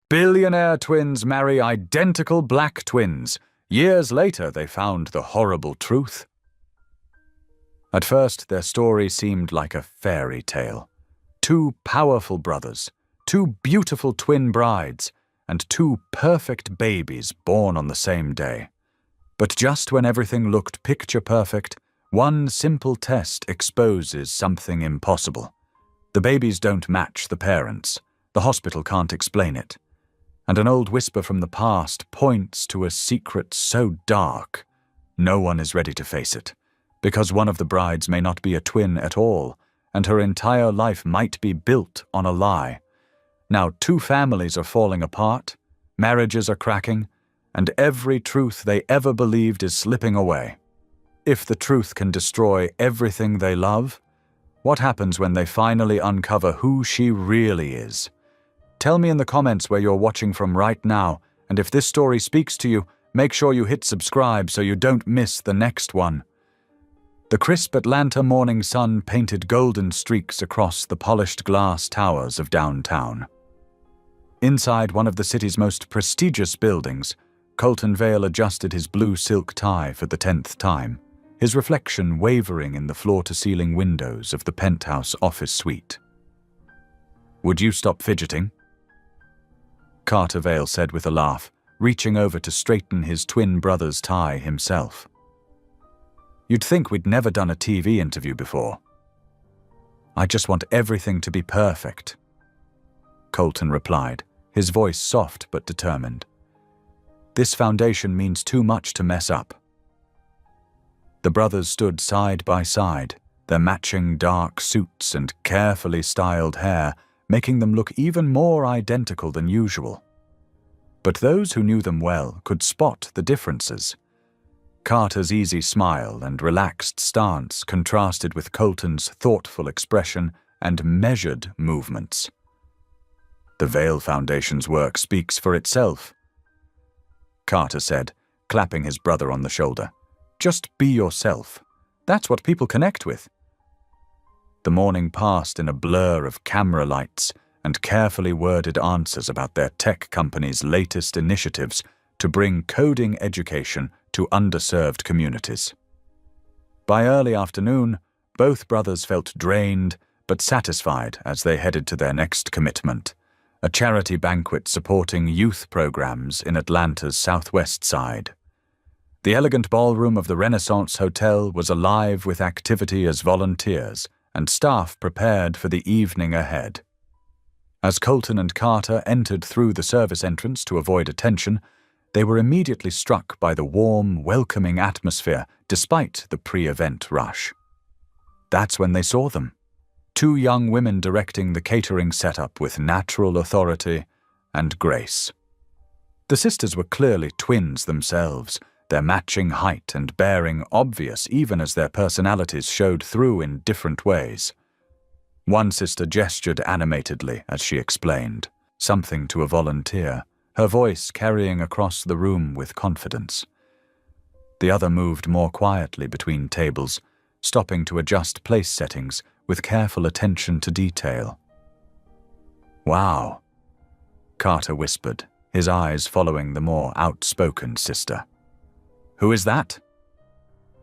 Billionaire twins marry identical black twins. Years later, they found the horrible truth. At first, their story seemed like a fairy tale. Two powerful brothers, two beautiful twin brides, and two perfect babies born on the same day. But just when everything looked picture perfect, one simple test exposes something impossible. The babies don't match the parents. The hospital can't explain it. And an old whisper from the past points to a secret so dark, no one is ready to face it, because one of the brides may not be a twin at all, and her entire life might be built on a lie. Now 2 families are falling apart, marriages are cracking, and every truth they ever believed is slipping away. If the truth can destroy everything they love, what happens when they finally uncover who she really is? Tell me in the comments where you're watching from right now, and if this story speaks to you, make sure you hit subscribe so you don't miss the next one. The crisp Atlanta morning sun painted golden streaks across the polished glass towers of downtown. Inside one of the city's most prestigious buildings, Colton Vale adjusted his blue silk tie for the 10th time, his reflection wavering in the floor-to-ceiling windows of the penthouse office suite. "Would you stop fidgeting?" Carter Vale said with a laugh, reaching over to straighten his twin brother's tie himself. "You'd think we'd never done a TV interview before." "I just want everything to be perfect," Colton replied, his voice soft but determined. "This foundation means too much to mess up." The brothers stood side by side, their matching dark suits and carefully styled hair making them look even more identical than usual. But those who knew them well could spot the differences. Carter's easy smile and relaxed stance contrasted with Colton's thoughtful expression and measured movements. "The Vale Foundation's work speaks for itself," Carter said, clapping his brother on the shoulder. "Just be yourself. That's what people connect with." The morning passed in a blur of camera lights and carefully worded answers about their tech company's latest initiatives to bring coding education to underserved communities. By early afternoon, both brothers felt drained but satisfied as they headed to their next commitment, a charity banquet supporting youth programs in Atlanta's southwest side. The elegant ballroom of the Renaissance Hotel was alive with activity as volunteers and staff prepared for the evening ahead. As Colton and Carter entered through the service entrance to avoid attention, they were immediately struck by the warm, welcoming atmosphere despite the pre-event rush. That's when they saw them. 2 young women directing the catering setup with natural authority and grace. The sisters were clearly twins themselves, their matching height and bearing obvious even as their personalities showed through in different ways. One sister gestured animatedly as she explained, something to a volunteer, her voice carrying across the room with confidence. The other moved more quietly between tables, stopping to adjust place settings with careful attention to detail. "Wow," Carter whispered, his eyes following the more outspoken sister. "Who is that?"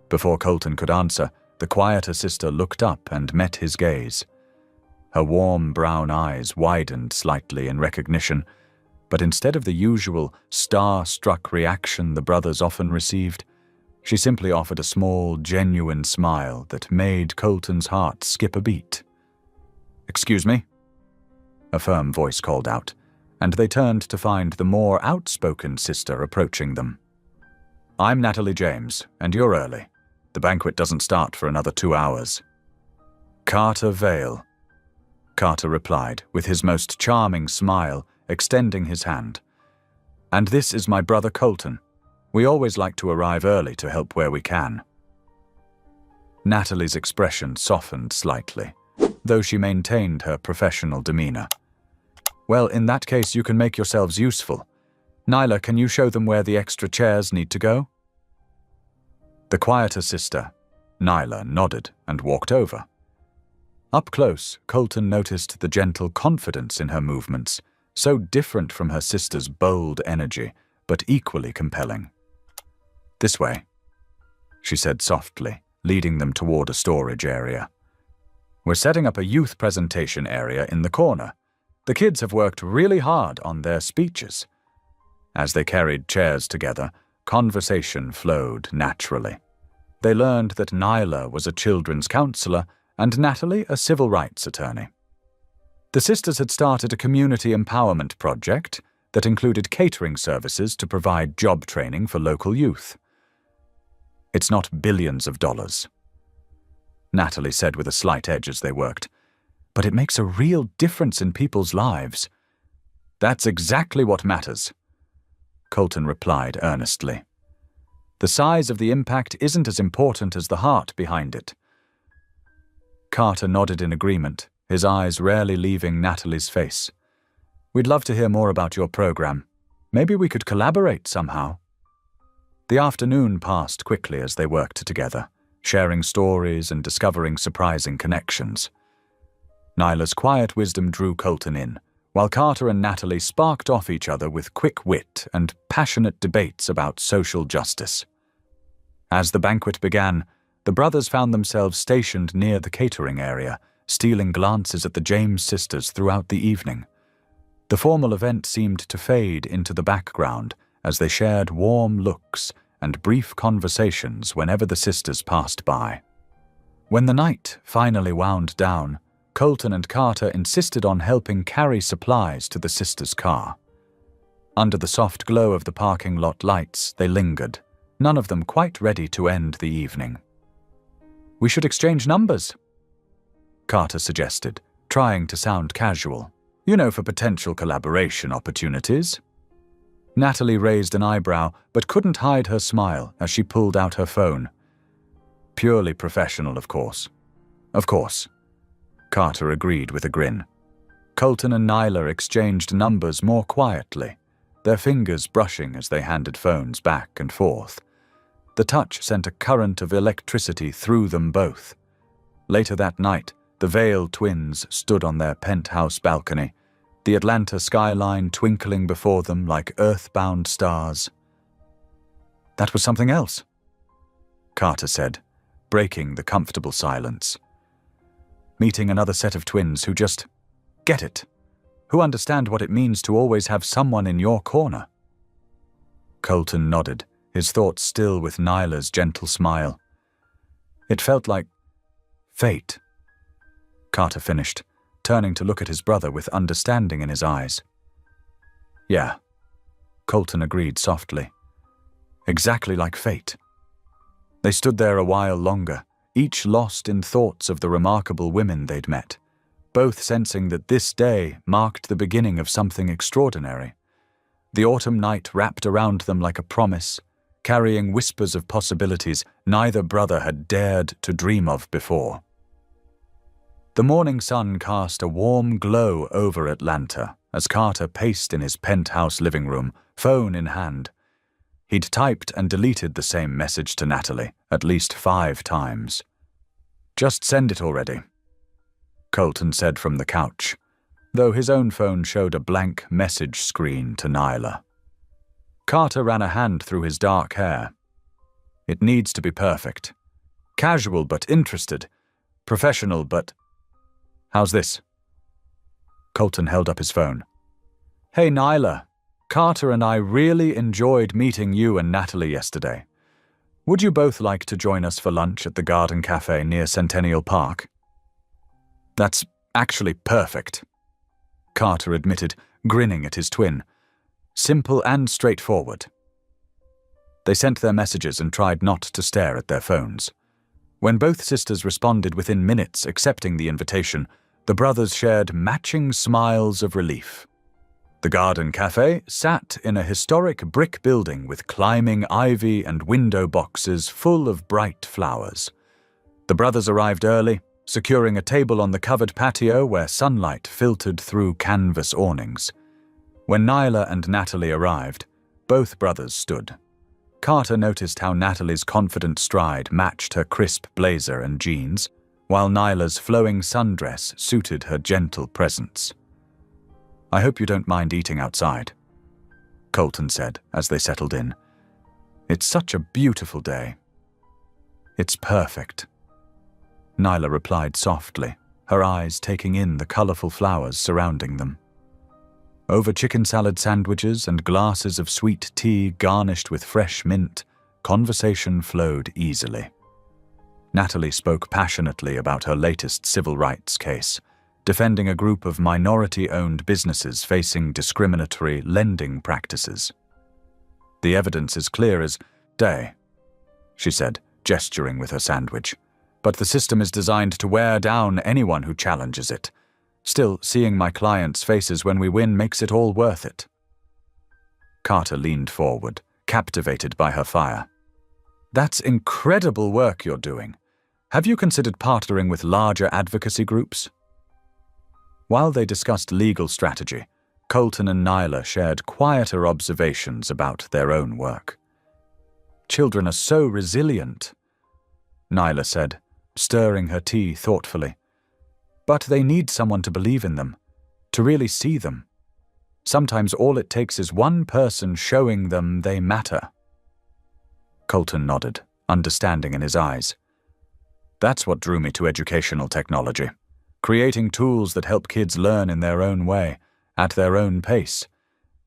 Before Colton could answer, the quieter sister looked up and met his gaze. Her warm brown eyes widened slightly in recognition, but instead of the usual star-struck reaction the brothers often received, she simply offered a small, genuine smile that made Colton's heart skip a beat. "Excuse me?" a firm voice called out, and they turned to find the more outspoken sister approaching them. "I'm Natalie James, and you're early. The banquet doesn't start for another 2 hours." "Carter Vale," Carter replied, with his most charming smile, extending his hand. "And this is my brother Colton. We always like to arrive early to help where we can." Natalie's expression softened slightly, though she maintained her professional demeanor. "Well, in that case, you can make yourselves useful. Nyla, can you show them where the extra chairs need to go?" The quieter sister, Nyla, nodded and walked over. Up close, Colton noticed the gentle confidence in her movements, so different from her sister's bold energy, but equally compelling. "This way," she said softly, leading them toward a storage area. "We're setting up a youth presentation area in the corner. The kids have worked really hard on their speeches." As they carried chairs together, conversation flowed naturally. They learned that Nyla was a children's counselor and Natalie a civil rights attorney. The sisters had started a community empowerment project that included catering services to provide job training for local youth. "It's not billions of dollars," Natalie said with a slight edge as they worked, "but it makes a real difference in people's lives." "That's exactly what matters," Colton replied earnestly. "The size of the impact isn't as important as the heart behind it." Carter nodded in agreement, his eyes rarely leaving Natalie's face. "We'd love to hear more about your program. Maybe we could collaborate somehow." The afternoon passed quickly as they worked together, sharing stories and discovering surprising connections. Nyla's quiet wisdom drew Colton in, while Carter and Natalie sparked off each other with quick wit and passionate debates about social justice. As the banquet began, the brothers found themselves stationed near the catering area, stealing glances at the James sisters throughout the evening. The formal event seemed to fade into the background as they shared warm looks and brief conversations whenever the sisters passed by. When the night finally wound down, Colton and Carter insisted on helping carry supplies to the sisters' car. Under the soft glow of the parking lot lights, they lingered, none of them quite ready to end the evening. "We should exchange numbers," Carter suggested, trying to sound casual. For potential collaboration opportunities." Natalie raised an eyebrow, but couldn't hide her smile as she pulled out her phone. "Purely professional, of course." "Of course," Carter agreed with a grin. Colton and Nyla exchanged numbers more quietly, their fingers brushing as they handed phones back and forth. The touch sent a current of electricity through them both. Later that night, the Vale twins stood on their penthouse balcony, the Atlanta skyline twinkling before them like earthbound stars. "That was something else," Carter said, breaking the comfortable silence. "Meeting another set of twins who just get it, who understand what it means to always have someone in your corner." Colton nodded, his thoughts still with Nyla's gentle smile. "It felt like fate," Carter finished, turning to look at his brother with understanding in his eyes. "Yeah," Colton agreed softly. "Exactly like fate." They stood there a while longer, each lost in thoughts of the remarkable women they'd met, both sensing that this day marked the beginning of something extraordinary. The autumn night wrapped around them like a promise, carrying whispers of possibilities neither brother had dared to dream of before. The morning sun cast a warm glow over Atlanta as Carter paced in his penthouse living room, phone in hand. He'd typed and deleted the same message to Natalie at least 5 times. "Just send it already," Colton said from the couch, though his own phone showed a blank message screen to Nyla. Carter ran a hand through his dark hair. "It needs to be perfect. Casual but interested. Professional but... How's this?" Colton held up his phone. "Hey Nyla, Carter and I really enjoyed meeting you and Natalie yesterday. Would you both like to join us for lunch at the Garden Cafe near Centennial Park?" "That's actually perfect," Carter admitted, grinning at his twin. "Simple and straightforward." They sent their messages and tried not to stare at their phones. When both sisters responded within minutes accepting the invitation, the brothers shared matching smiles of relief. The Garden Cafe sat in a historic brick building with climbing ivy and window boxes full of bright flowers. The brothers arrived early, securing a table on the covered patio where sunlight filtered through canvas awnings. When Nyla and Natalie arrived, both brothers stood. Carter noticed how Natalie's confident stride matched her crisp blazer and jeans, while Nyla's flowing sundress suited her gentle presence. I hope you don't mind eating outside, Colton said as they settled in. It's such a beautiful day. It's perfect, Nyla replied softly, her eyes taking in the colorful flowers surrounding them. Over chicken salad sandwiches and glasses of sweet tea garnished with fresh mint, conversation flowed easily. Natalie spoke passionately about her latest civil rights case, defending a group of minority-owned businesses facing discriminatory lending practices. The evidence is clear as day, she said, gesturing with her sandwich, but the system is designed to wear down anyone who challenges it. Still, seeing my clients' faces when we win makes it all worth it. Carter leaned forward, captivated by her fire. That's incredible work you're doing. Have you considered partnering with larger advocacy groups? While they discussed legal strategy, Colton and Nyla shared quieter observations about their own work. Children are so resilient, Nyla said, stirring her tea thoughtfully. But they need someone to believe in them, to really see them. Sometimes all it takes is one person showing them they matter. Colton nodded, understanding in his eyes. That's what drew me to educational technology, creating tools that help kids learn in their own way, at their own pace.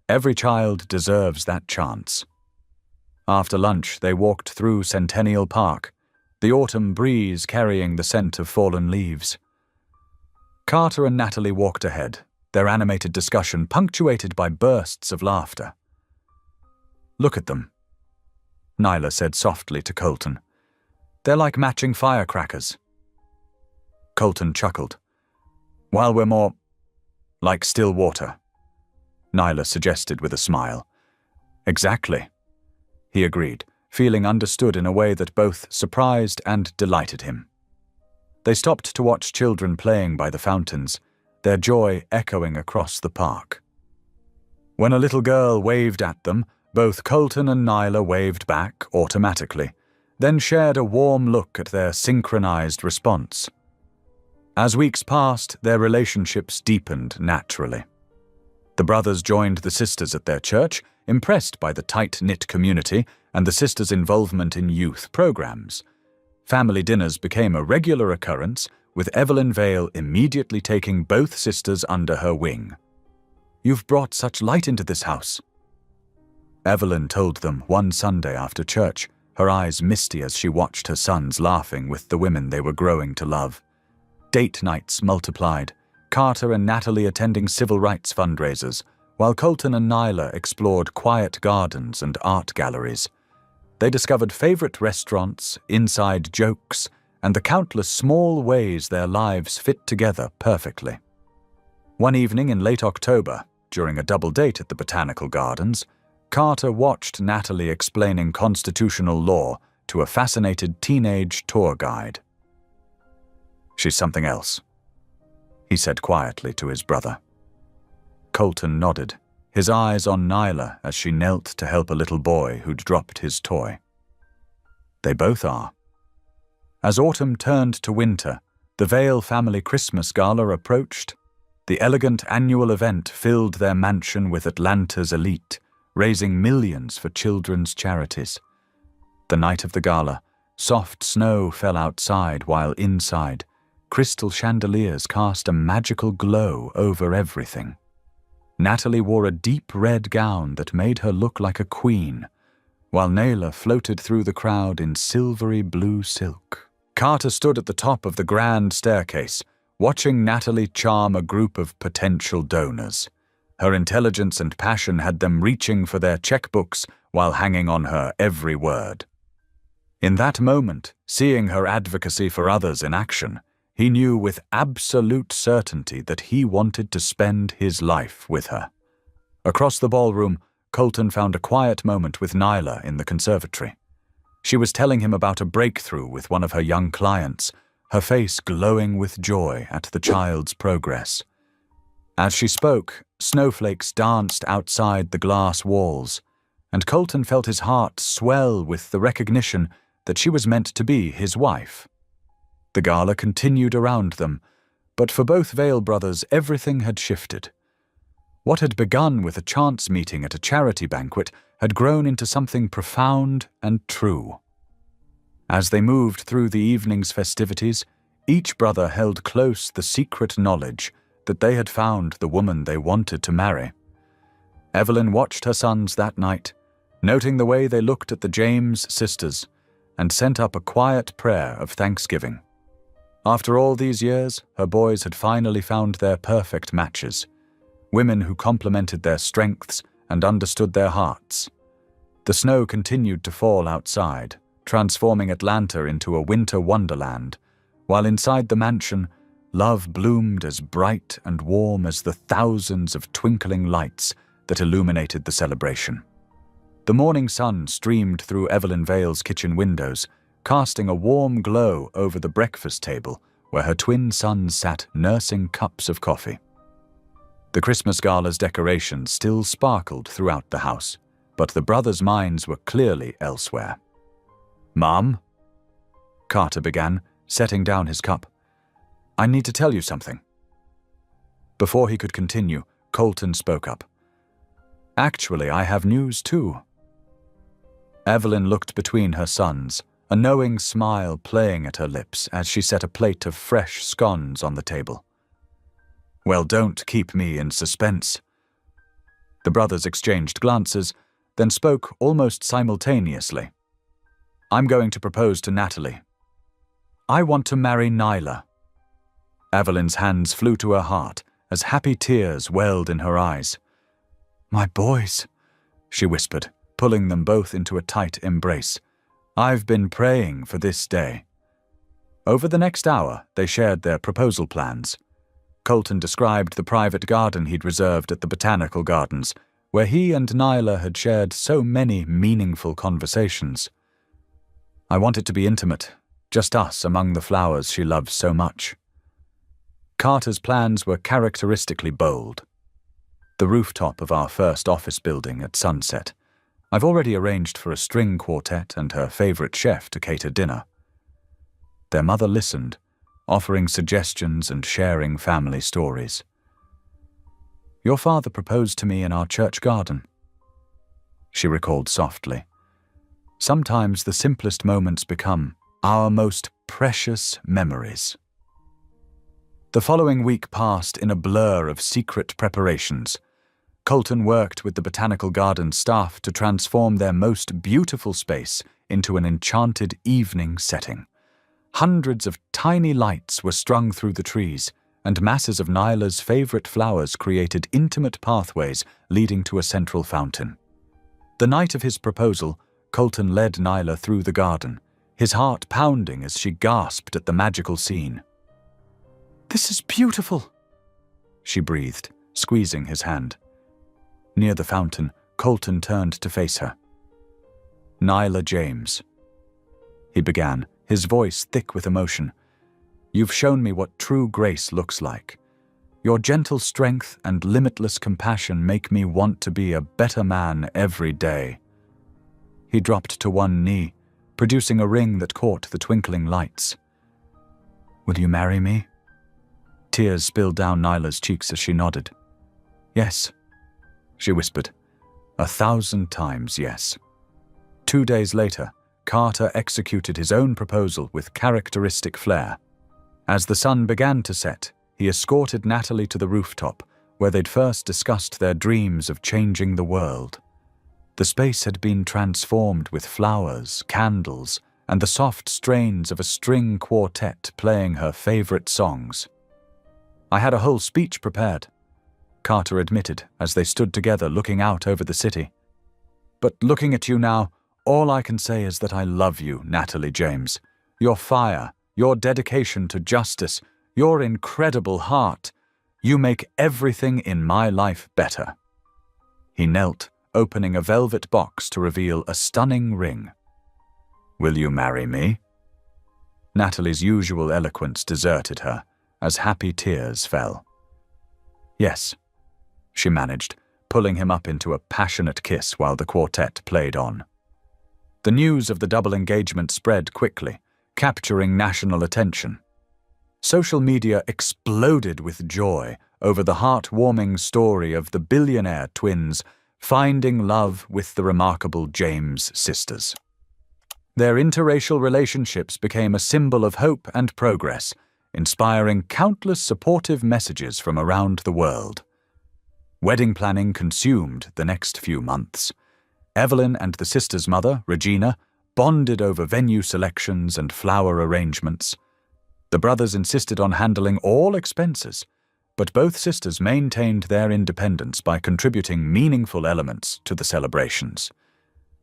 Every child deserves that chance. After lunch, they walked through Centennial Park, the autumn breeze carrying the scent of fallen leaves. Carter and Natalie walked ahead, their animated discussion punctuated by bursts of laughter. Look at them, Nyla said softly to Colton. They're like matching firecrackers. Colton chuckled. While we're more like still water, Nyla suggested with a smile. Exactly, he agreed, feeling understood in a way that both surprised and delighted him. They stopped to watch children playing by the fountains, their joy echoing across the park. When a little girl waved at them, both Colton and Nyla waved back automatically, then shared a warm look at their synchronized response. As weeks passed, their relationships deepened naturally. The brothers joined the sisters at their church, impressed by the tight-knit community and the sisters' involvement in youth programs. Family dinners became a regular occurrence, with Evelyn Vale immediately taking both sisters under her wing. You've brought such light into this house, Evelyn told them one Sunday after church, her eyes misty as she watched her sons laughing with the women they were growing to love. Date nights multiplied, Carter and Natalie attending civil rights fundraisers, while Colton and Nyla explored quiet gardens and art galleries. They discovered favorite restaurants, inside jokes, and the countless small ways their lives fit together perfectly. One evening in late October, during a double date at the Botanical Gardens, Carter watched Natalie explaining constitutional law to a fascinated teenage tour guide. She's something else, he said quietly to his brother. Colton nodded, his eyes on Nyla as she knelt to help a little boy who'd dropped his toy. They both are. As autumn turned to winter, the Vale family Christmas gala approached. The elegant annual event filled their mansion with Atlanta's elite, raising millions for children's charities. The night of the gala, soft snow fell outside while inside, crystal chandeliers cast a magical glow over everything. Natalie wore a deep red gown that made her look like a queen, while Nyla floated through the crowd in silvery blue silk. Carter stood at the top of the grand staircase, watching Natalie charm a group of potential donors. Her intelligence and passion had them reaching for their checkbooks while hanging on her every word. In that moment, seeing her advocacy for others in action, he knew with absolute certainty that he wanted to spend his life with her. Across the ballroom, Colton found a quiet moment with Nyla in the conservatory. She was telling him about a breakthrough with one of her young clients, her face glowing with joy at the child's progress. As she spoke, snowflakes danced outside the glass walls, and Colton felt his heart swell with the recognition that she was meant to be his wife. The gala continued around them, but for both Vale brothers everything had shifted. What had begun with a chance meeting at a charity banquet had grown into something profound and true. As they moved through the evening's festivities, each brother held close the secret knowledge that they had found the woman they wanted to marry. Evelyn watched her sons that night, noting the way they looked at the James sisters, and sent up a quiet prayer of thanksgiving. After all these years, her boys had finally found their perfect matches, women who complemented their strengths and understood their hearts. The snow continued to fall outside, transforming Atlanta into a winter wonderland, while inside the mansion, love bloomed as bright and warm as the thousands of twinkling lights that illuminated the celebration. The morning sun streamed through Evelyn Vale's kitchen windows, casting a warm glow over the breakfast table where her twin sons sat nursing cups of coffee. The Christmas gala's decorations still sparkled throughout the house, but the brothers' minds were clearly elsewhere. "Mom," Carter began, setting down his cup, "I need to tell you something." Before he could continue, Colton spoke up. "Actually, I have news too." Evelyn looked between her sons, a knowing smile playing at her lips as she set a plate of fresh scones on the table. "Well, don't keep me in suspense." The brothers exchanged glances, then spoke almost simultaneously. "I'm going to propose to Natalie. I want to marry Nyla." Evelyn's hands flew to her heart as happy tears welled in her eyes. "My boys," she whispered, pulling them both into a tight embrace. "I've been praying for this day." Over the next hour, they shared their proposal plans. Colton described the private garden he'd reserved at the Botanical Gardens, where he and Nyla had shared so many meaningful conversations. "I want it to be intimate, just us among the flowers she loves so much." Carter's plans were characteristically bold. "The rooftop of our first office building at sunset. I've already arranged for a string quartet and her favorite chef to cater dinner." Their mother listened, offering suggestions and sharing family stories. "Your father proposed to me in our church garden," she recalled softly. "Sometimes the simplest moments become our most precious memories." The following week passed in a blur of secret preparations. Colton worked with the Botanical Garden staff to transform their most beautiful space into an enchanted evening setting. Hundreds of tiny lights were strung through the trees, and masses of Nyla's favorite flowers created intimate pathways leading to a central fountain. The night of his proposal, Colton led Nyla through the garden, his heart pounding as she gasped at the magical scene. "This is beautiful," she breathed, squeezing his hand. Near the fountain, Colton turned to face her. "Nyla James," he began, his voice thick with emotion. "You've shown me what true grace looks like. Your gentle strength and limitless compassion make me want to be a better man every day." He dropped to one knee, producing a ring that caught the twinkling lights. "Will you marry me?" Tears spilled down Nyla's cheeks as she nodded. "Yes," she whispered. 1,000 times yes. 2 days later, Carter executed his own proposal with characteristic flair. As the sun began to set, he escorted Natalie to the rooftop, where they'd first discussed their dreams of changing the world. The space had been transformed with flowers, candles, and the soft strains of a string quartet playing her favorite songs. "I had a whole speech prepared," Carter admitted as they stood together looking out over the city. "But looking at you now, all I can say is that I love you, Natalie James. Your fire, your dedication to justice, your incredible heart. You make everything in my life better." He knelt, opening a velvet box to reveal a stunning ring. "Will you marry me?" Natalie's usual eloquence deserted her as happy tears fell. "Yes," she managed, pulling him up into a passionate kiss while the quartet played on. The news of the double engagement spread quickly, capturing national attention. Social media exploded with joy over the heartwarming story of the billionaire twins finding love with the remarkable James sisters. Their interracial relationships became a symbol of hope and progress, inspiring countless supportive messages from around the world. Wedding planning consumed the next few months. Evelyn and the sisters' mother, Regina, bonded over venue selections and flower arrangements. The brothers insisted on handling all expenses, but both sisters maintained their independence by contributing meaningful elements to the celebrations.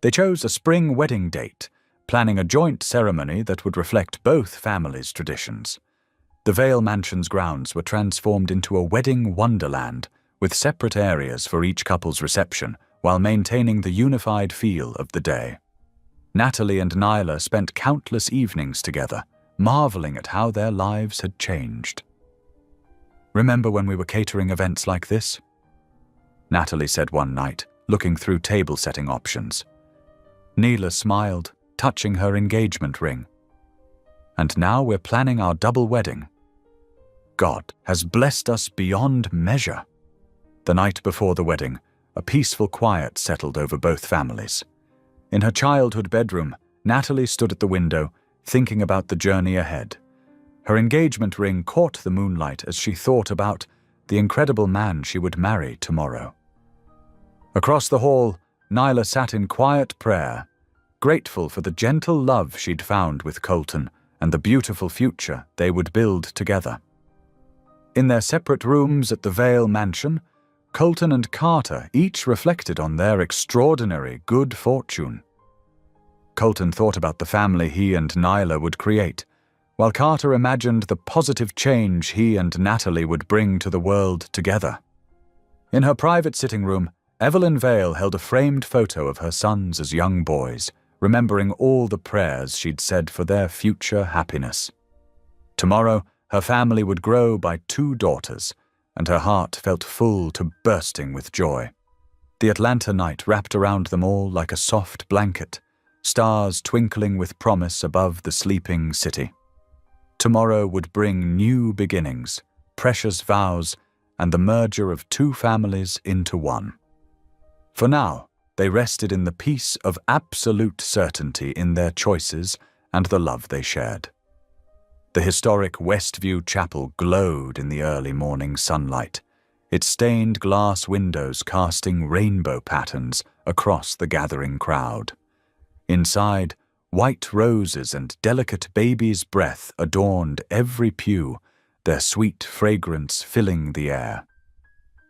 They chose a spring wedding date, planning a joint ceremony that would reflect both families' traditions. The Vale Mansion's grounds were transformed into a wedding wonderland, with separate areas for each couple's reception, while maintaining the unified feel of the day. Natalie and Nyla spent countless evenings together, marveling at how their lives had changed. "Remember when we were catering events like this?" Natalie said one night, looking through table-setting options. Neela smiled, touching her engagement ring. "And now we're planning our double wedding. God has blessed us beyond measure." The night before the wedding, a peaceful quiet settled over both families. In her childhood bedroom, Natalie stood at the window, thinking about the journey ahead. Her engagement ring caught the moonlight as she thought about the incredible man she would marry tomorrow. Across the hall, Nyla sat in quiet prayer, grateful for the gentle love she'd found with Colton and the beautiful future they would build together. In their separate rooms at the Vale Mansion, Colton and Carter each reflected on their extraordinary good fortune. Colton thought about the family he and Nyla would create, while Carter imagined the positive change he and Natalie would bring to the world together. In her private sitting room, Evelyn Vale held a framed photo of her sons as young boys, remembering all the prayers she'd said for their future happiness. Tomorrow, her family would grow by 2 daughters, and her heart felt full to bursting with joy. The Atlanta night wrapped around them all like a soft blanket, stars twinkling with promise above the sleeping city. Tomorrow would bring new beginnings, precious vows, and the merger of 2 families into one. For now, they rested in the peace of absolute certainty in their choices and the love they shared. The historic Westview Chapel glowed in the early morning sunlight, its stained glass windows casting rainbow patterns across the gathering crowd. Inside, white roses and delicate baby's breath adorned every pew, their sweet fragrance filling the air.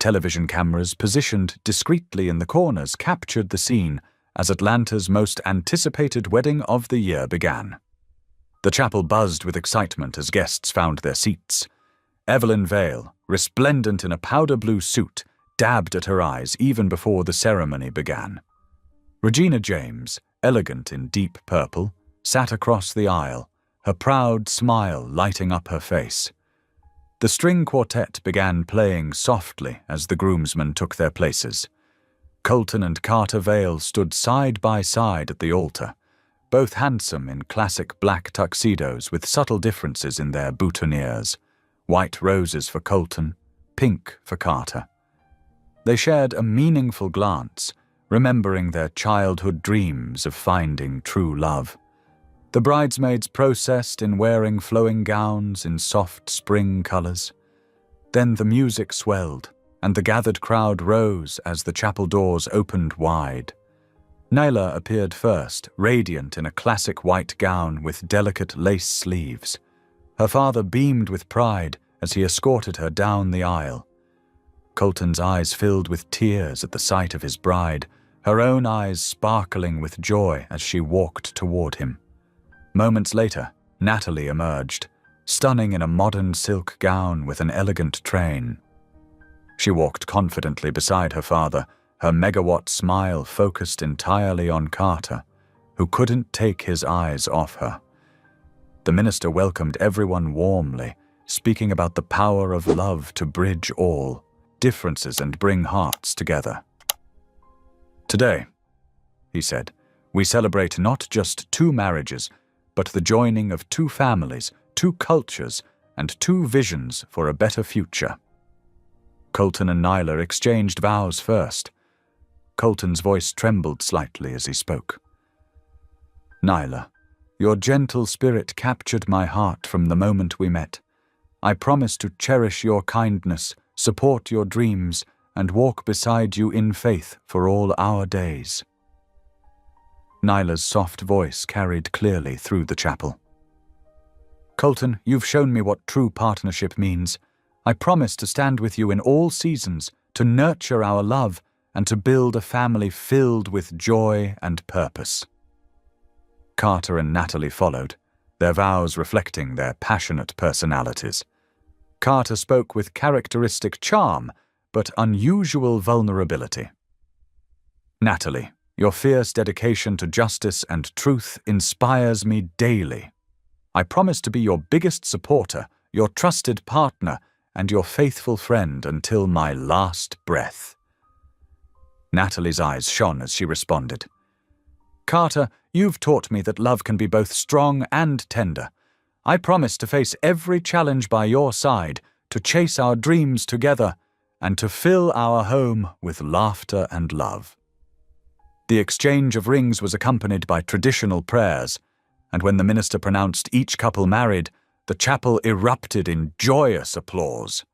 Television cameras positioned discreetly in the corners captured the scene as Atlanta's most anticipated wedding of the year began. The chapel buzzed with excitement as guests found their seats. Evelyn Vale, resplendent in a powder blue suit, dabbed at her eyes even before the ceremony began. Regina James, elegant in deep purple, sat across the aisle, her proud smile lighting up her face. The string quartet began playing softly as the groomsmen took their places. Colton and Carter Vale stood side by side at the altar, both handsome in classic black tuxedos with subtle differences in their boutonnieres, white roses for Colton, pink for Carter. They shared a meaningful glance, remembering their childhood dreams of finding true love. The bridesmaids processed in wearing flowing gowns in soft spring colors. Then the music swelled, and the gathered crowd rose as the chapel doors opened wide. Nyla appeared first, radiant in a classic white gown with delicate lace sleeves. Her father beamed with pride as he escorted her down the aisle. Colton's eyes filled with tears at the sight of his bride, her own eyes sparkling with joy as she walked toward him. Moments later, Natalie emerged, stunning in a modern silk gown with an elegant train. She walked confidently beside her father, her megawatt smile focused entirely on Carter, who couldn't take his eyes off her. The minister welcomed everyone warmly, speaking about the power of love to bridge all differences and bring hearts together. "Today," he said, "we celebrate not just 2 marriages, but the joining of 2 families, 2 cultures, and 2 visions for a better future." Colton and Nyla exchanged vows first. Colton's voice trembled slightly as he spoke. Nyla, your gentle spirit captured my heart from the moment we met. I promise to cherish your kindness, support your dreams, and walk beside you in faith for all our days. Nyla's soft voice carried clearly through the chapel. Colton, you've shown me what true partnership means. I promise to stand with you in all seasons, to nurture our love, and to build a family filled with joy and purpose. Carter and Natalie followed, their vows reflecting their passionate personalities. Carter spoke with characteristic charm, but unusual vulnerability. Natalie, your fierce dedication to justice and truth inspires me daily. I promise to be your biggest supporter, your trusted partner, and your faithful friend until my last breath. Natalie's eyes shone as she responded. Carter, you've taught me that love can be both strong and tender. I promise to face every challenge by your side, to chase our dreams together, and to fill our home with laughter and love. The exchange of rings was accompanied by traditional prayers, and when the minister pronounced each couple married, the chapel erupted in joyous applause.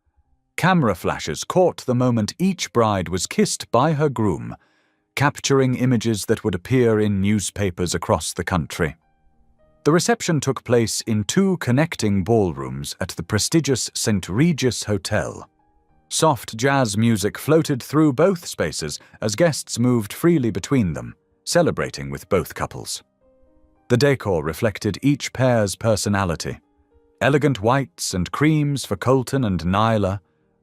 Camera flashes caught the moment each bride was kissed by her groom, capturing images that would appear in newspapers across the country. The reception took place in 2 connecting ballrooms at the prestigious St. Regis Hotel. Soft jazz music floated through both spaces as guests moved freely between them, celebrating with both couples. The decor reflected each pair's personality. Elegant whites and creams for Colton and Nyla,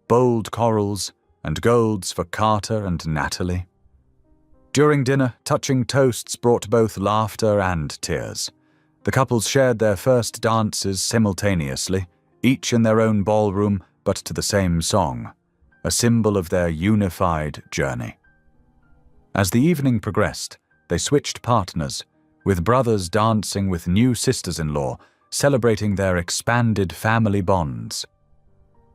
bold corals and golds for Carter and Natalie. During dinner, touching toasts brought both laughter and tears. The couples shared their first dances simultaneously, each in their own ballroom, but to the same song, a symbol of their unified journey. As the evening progressed, they switched partners, with brothers dancing with new sisters-in-law, celebrating their expanded family bonds.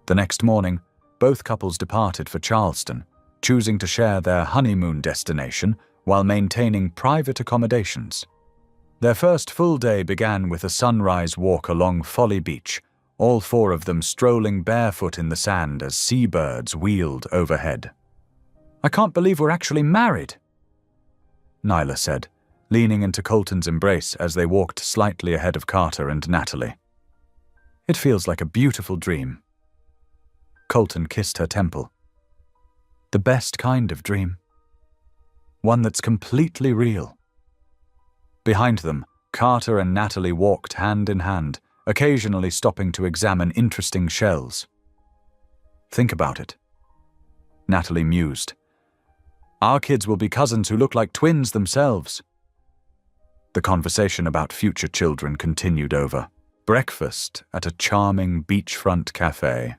The next morning, both couples departed for Charleston, choosing to share their honeymoon destination while maintaining private accommodations. Their first full day began with a sunrise walk along Folly Beach, all 4 of them strolling barefoot in the sand as seabirds wheeled overhead. I can't believe we're actually married, Nyla said, leaning into Colton's embrace as they walked slightly ahead of Carter and Natalie. It feels like a beautiful dream. Colton kissed her temple. The best kind of dream. One that's completely real. Behind them, Carter and Natalie walked hand in hand, occasionally stopping to examine interesting shells. Think about it, Natalie mused. Our kids will be cousins who look like twins themselves. The conversation about future children continued over breakfast at a charming beachfront cafe.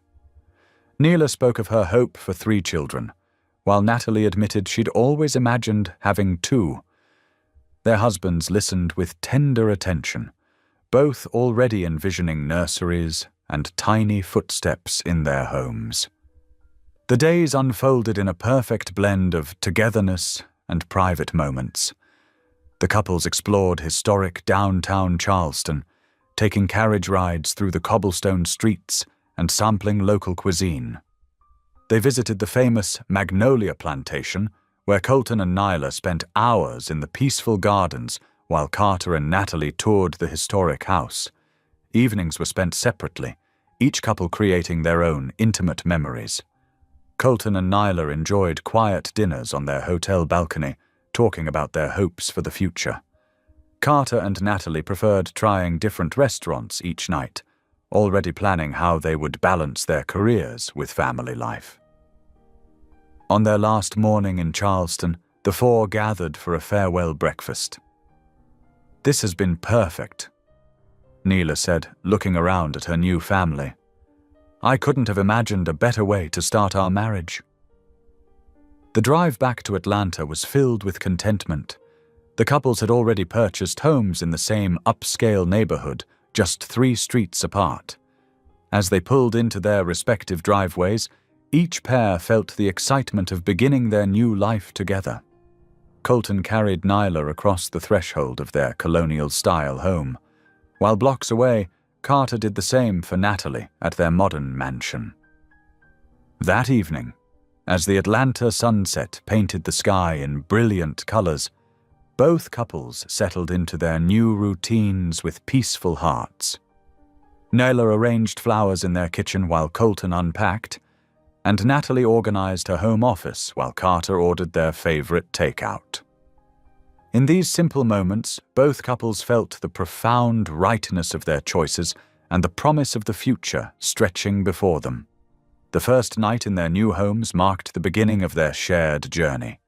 Neela spoke of her hope for 3 children, while Natalie admitted she'd always imagined having 2. Their husbands listened with tender attention, both already envisioning nurseries and tiny footsteps in their homes. The days unfolded in a perfect blend of togetherness and private moments. The couples explored historic downtown Charleston, taking carriage rides through the cobblestone streets and sampling local cuisine. They visited the famous Magnolia Plantation, where Colton and Nyla spent hours in the peaceful gardens while Carter and Natalie toured the historic house. Evenings were spent separately, each couple creating their own intimate memories. Colton and Nyla enjoyed quiet dinners on their hotel balcony, talking about their hopes for the future. Carter and Natalie preferred trying different restaurants each night, already planning how they would balance their careers with family life. On their last morning in Charleston, the 4 gathered for a farewell breakfast. This has been perfect, Neela said, looking around at her new family. I couldn't have imagined a better way to start our marriage. The drive back to Atlanta was filled with contentment. The couples had already purchased homes in the same upscale neighborhood, just 3 streets apart. As they pulled into their respective driveways, Each pair felt the excitement of beginning their new life together. Colton carried Nyla across the threshold of their colonial-style home, while blocks away, Carter did the same for Natalie at their modern mansion. That evening, as the Atlanta sunset painted the sky in brilliant colors, both couples settled into their new routines with peaceful hearts. Nyla arranged flowers in their kitchen while Colton unpacked, and Natalie organized her home office while Carter ordered their favorite takeout. In these simple moments, both couples felt the profound rightness of their choices and the promise of the future stretching before them. The first night in their new homes marked the beginning of their shared journey.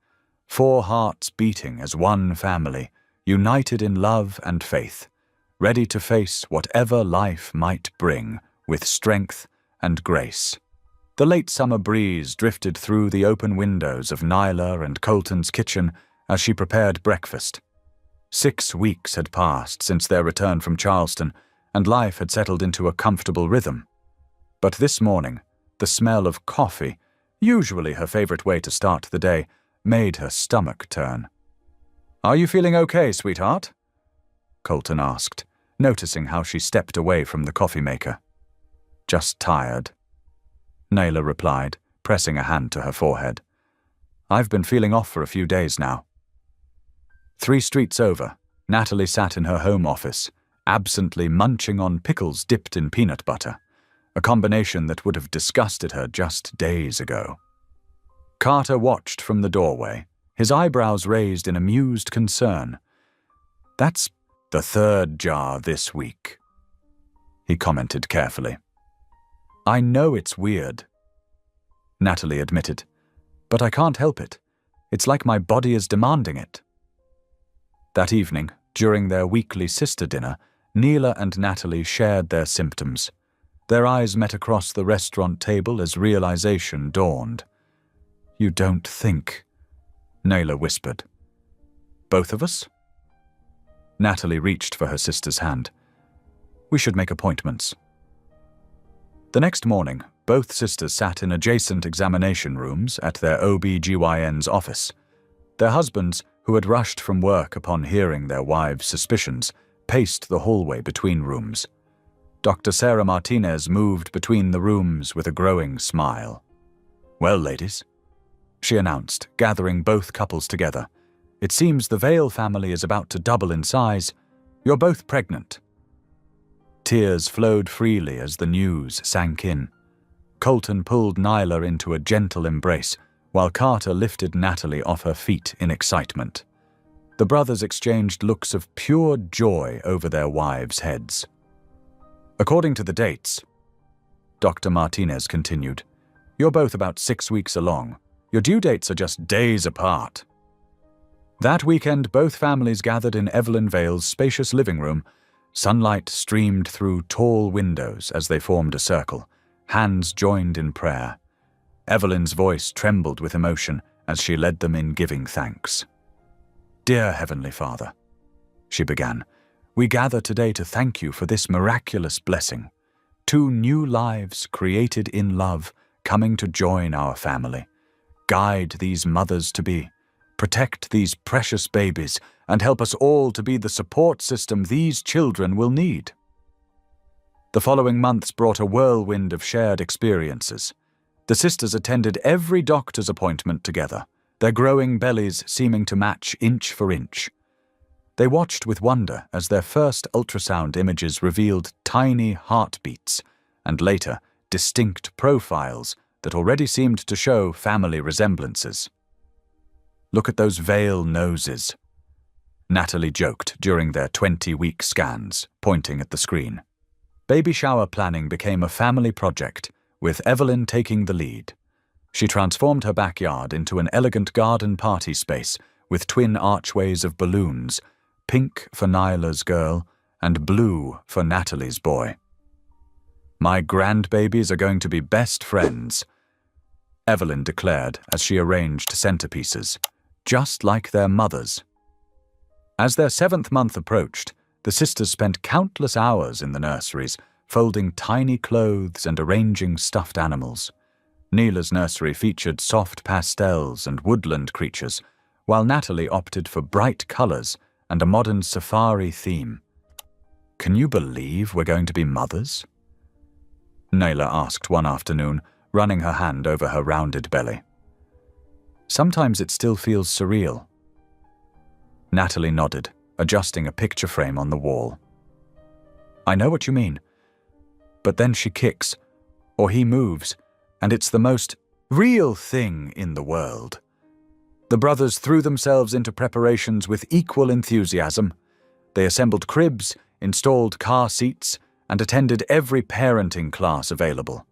4 hearts beating as one family, united in love and faith, ready to face whatever life might bring with strength and grace. The late summer breeze drifted through the open windows of Nyla and Colton's kitchen as she prepared breakfast. 6 weeks had passed since their return from Charleston, and life had settled into a comfortable rhythm. But this morning, the smell of coffee, usually her favorite way to start the day, made her stomach turn. "Are you feeling okay, sweetheart?" Colton asked, noticing how she stepped away from the coffee maker. "Just tired," Nyla replied, pressing a hand to her forehead. "I've been feeling off for a few days now." 3 streets over, Natalie sat in her home office, absently munching on pickles dipped in peanut butter, a combination that would have disgusted her just days ago. Carter watched from the doorway, his eyebrows raised in amused concern. "That's the 3rd jar this week," he commented carefully. "I know it's weird," Natalie admitted, "but I can't help it. It's like my body is demanding it." That evening, during their weekly sister dinner, Neela and Natalie shared their symptoms. Their eyes met across the restaurant table as realization dawned. "You don't think," Neela whispered. "Both of us?" Natalie reached for her sister's hand. "We should make appointments." The next morning, both sisters sat in adjacent examination rooms at their OB/GYN's office. Their husbands, who had rushed from work upon hearing their wives' suspicions, paced the hallway between rooms. Dr. Sarah Martinez moved between the rooms with a growing smile. "Well, ladies," she announced, gathering both couples together, "it seems the Vale family is about to double in size. You're both pregnant." Tears flowed freely as the news sank in. Colton pulled Nyla into a gentle embrace, while Carter lifted Natalie off her feet in excitement. The brothers exchanged looks of pure joy over their wives' heads. "According to the dates," Dr. Martinez continued, "you're both about 6 weeks along. Your due dates are just days apart." That weekend, both families gathered in Evelyn Vale's spacious living room. Sunlight streamed through tall windows as they formed a circle, hands joined in prayer. Evelyn's voice trembled with emotion as she led them in giving thanks. "Dear Heavenly Father," she began, "we gather today to thank you for this miraculous blessing. 2 new lives created in love coming to join our family. Guide these mothers-to-be, protect these precious babies, and help us all to be the support system these children will need." The following months brought a whirlwind of shared experiences. The sisters attended every doctor's appointment together, their growing bellies seeming to match inch for inch. They watched with wonder as their first ultrasound images revealed tiny heartbeats, and later, distinct profiles that already seemed to show family resemblances. "Look at those Vale noses," Natalie joked during their 20-week scans, pointing at the screen. Baby shower planning became a family project, with Evelyn taking the lead. She transformed her backyard into an elegant garden party space with twin archways of balloons, pink for Nyla's girl and blue for Natalie's boy. "My grandbabies are going to be best friends," Evelyn declared as she arranged centerpieces, just like their mothers. As their 7th month approached, the sisters spent countless hours in the nurseries, folding tiny clothes and arranging stuffed animals. Neela's nursery featured soft pastels and woodland creatures, while Natalie opted for bright colors and a modern safari theme. "Can you believe we're going to be mothers?" Neela asked one afternoon, running her hand over her rounded belly. "Sometimes it still feels surreal." Natalie nodded, adjusting a picture frame on the wall. "I know what you mean. But then she kicks, or he moves, and it's the most real thing in the world." The brothers threw themselves into preparations with equal enthusiasm. They assembled cribs, installed car seats, and attended every parenting class available.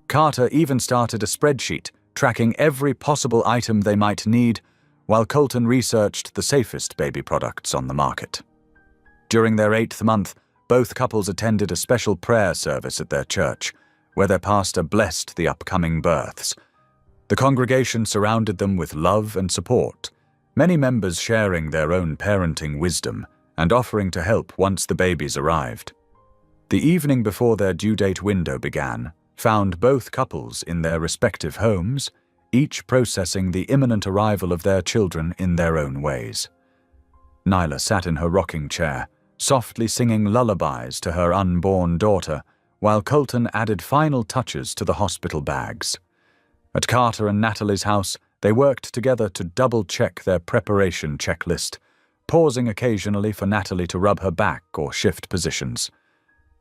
Carter even started a spreadsheet tracking every possible item they might need, while Colton researched the safest baby products on the market. During their 8th month, both couples attended a special prayer service at their church, where their pastor blessed the upcoming births. The congregation surrounded them with love and support, many members sharing their own parenting wisdom and offering to help once the babies arrived. The evening before their due date window began found both couples in their respective homes, each processing the imminent arrival of their children in their own ways. Nyla sat in her rocking chair, softly singing lullabies to her unborn daughter, while Colton added final touches to the hospital bags. At Carter and Natalie's house, they worked together to double-check their preparation checklist, pausing occasionally for Natalie to rub her back or shift positions.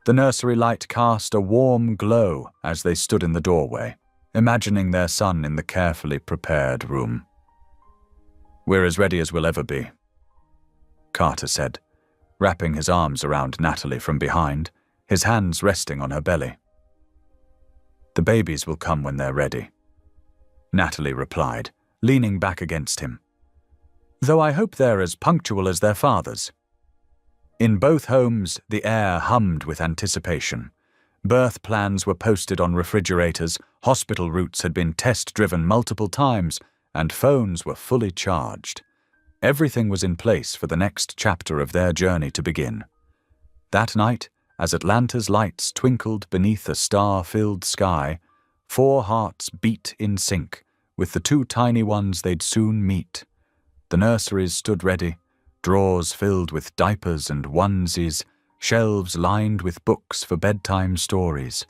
The nursery light cast a warm glow as they stood in the doorway, imagining their son in the carefully prepared room. "We're as ready as we'll ever be," Carter said, wrapping his arms around Natalie from behind, his hands resting on her belly. "The babies will come when they're ready," Natalie replied, leaning back against him. "Though I hope they're as punctual as their fathers." In both homes, the air hummed with anticipation. Birth plans were posted on refrigerators, hospital routes had been test-driven multiple times, and phones were fully charged. Everything was in place for the next chapter of their journey to begin. That night, as Atlanta's lights twinkled beneath a star-filled sky, 4 hearts beat in sync with the 2 tiny ones they'd soon meet. The nurseries stood ready, drawers filled with diapers and onesies, shelves lined with books for bedtime stories.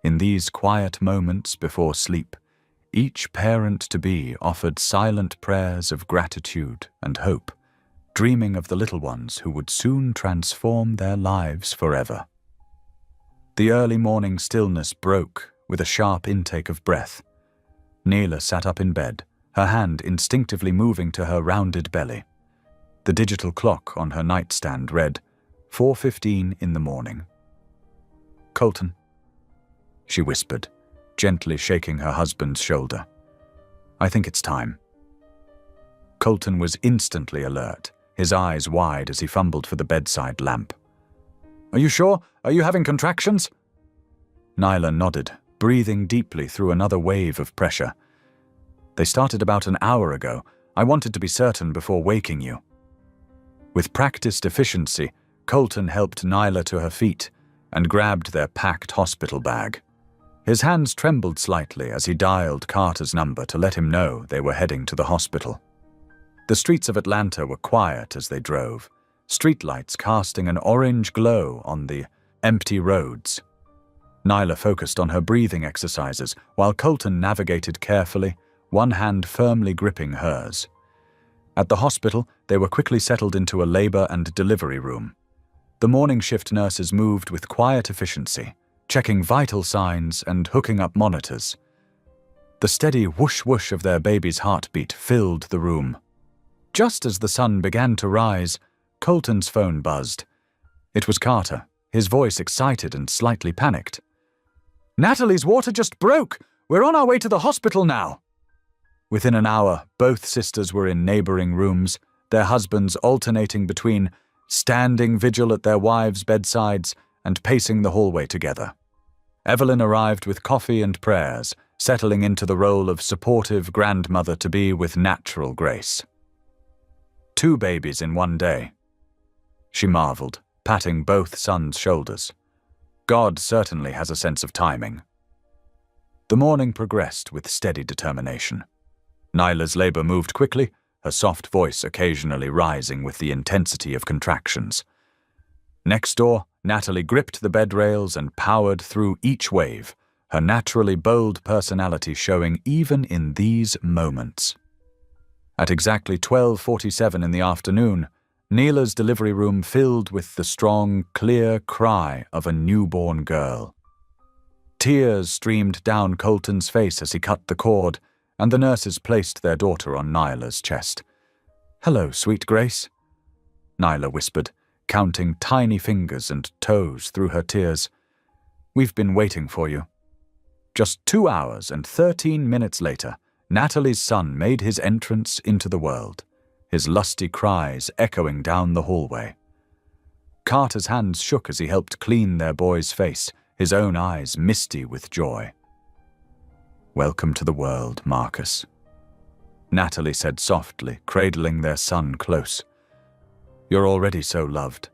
In these quiet moments before sleep, each parent-to-be offered silent prayers of gratitude and hope, dreaming of the little ones who would soon transform their lives forever. The early morning stillness broke with a sharp intake of breath. Neela sat up in bed, her hand instinctively moving to her rounded belly. The digital clock on her nightstand read 4:15 in the morning. "Colton," she whispered, gently shaking her husband's shoulder. "I think it's time." Colton was instantly alert, his eyes wide as he fumbled for the bedside lamp. "Are you sure? Are you having contractions?" Nyla nodded, breathing deeply through another wave of pressure. "They started about an hour ago. I wanted to be certain before waking you." With practiced efficiency, Colton helped Nyla to her feet and grabbed their packed hospital bag. His hands trembled slightly as he dialed Carter's number to let him know they were heading to the hospital. The streets of Atlanta were quiet as they drove, streetlights casting an orange glow on the empty roads. Nyla focused on her breathing exercises while Colton navigated carefully, one hand firmly gripping hers. At the hospital, they were quickly settled into a labor and delivery room. The morning shift nurses moved with quiet efficiency, checking vital signs and hooking up monitors. The steady whoosh-whoosh of their baby's heartbeat filled the room. Just as the sun began to rise, Colton's phone buzzed. It was Carter, his voice excited and slightly panicked. "Natalie's water just broke! We're on our way to the hospital now!" Within an hour, both sisters were in neighboring rooms, their husbands alternating between standing vigil at their wives' bedsides and pacing the hallway together. Evelyn arrived with coffee and prayers, settling into the role of supportive grandmother-to-be with natural grace. 2 babies in one day, she marveled, patting both sons' shoulders. God certainly has a sense of timing. The morning progressed with steady determination. Nyla's labor moved quickly, her soft voice occasionally rising with the intensity of contractions. Next door, Natalie gripped the bed rails and powered through each wave, her naturally bold personality showing even in these moments. At exactly 12:47 in the afternoon, Neela's delivery room filled with the strong, clear cry of a newborn girl. Tears streamed down Colton's face as he cut the cord, and the nurses placed their daughter on Nyla's chest. "Hello, sweet Grace," Nyla whispered, counting tiny fingers and toes through her tears. "We've been waiting for you." Just 2 hours and 13 minutes later, Natalie's son made his entrance into the world, his lusty cries echoing down the hallway. Carter's hands shook as he helped clean their boy's face, his own eyes misty with joy. "Welcome to the world, Marcus," Natalie said softly, cradling their son close. "You're already so loved."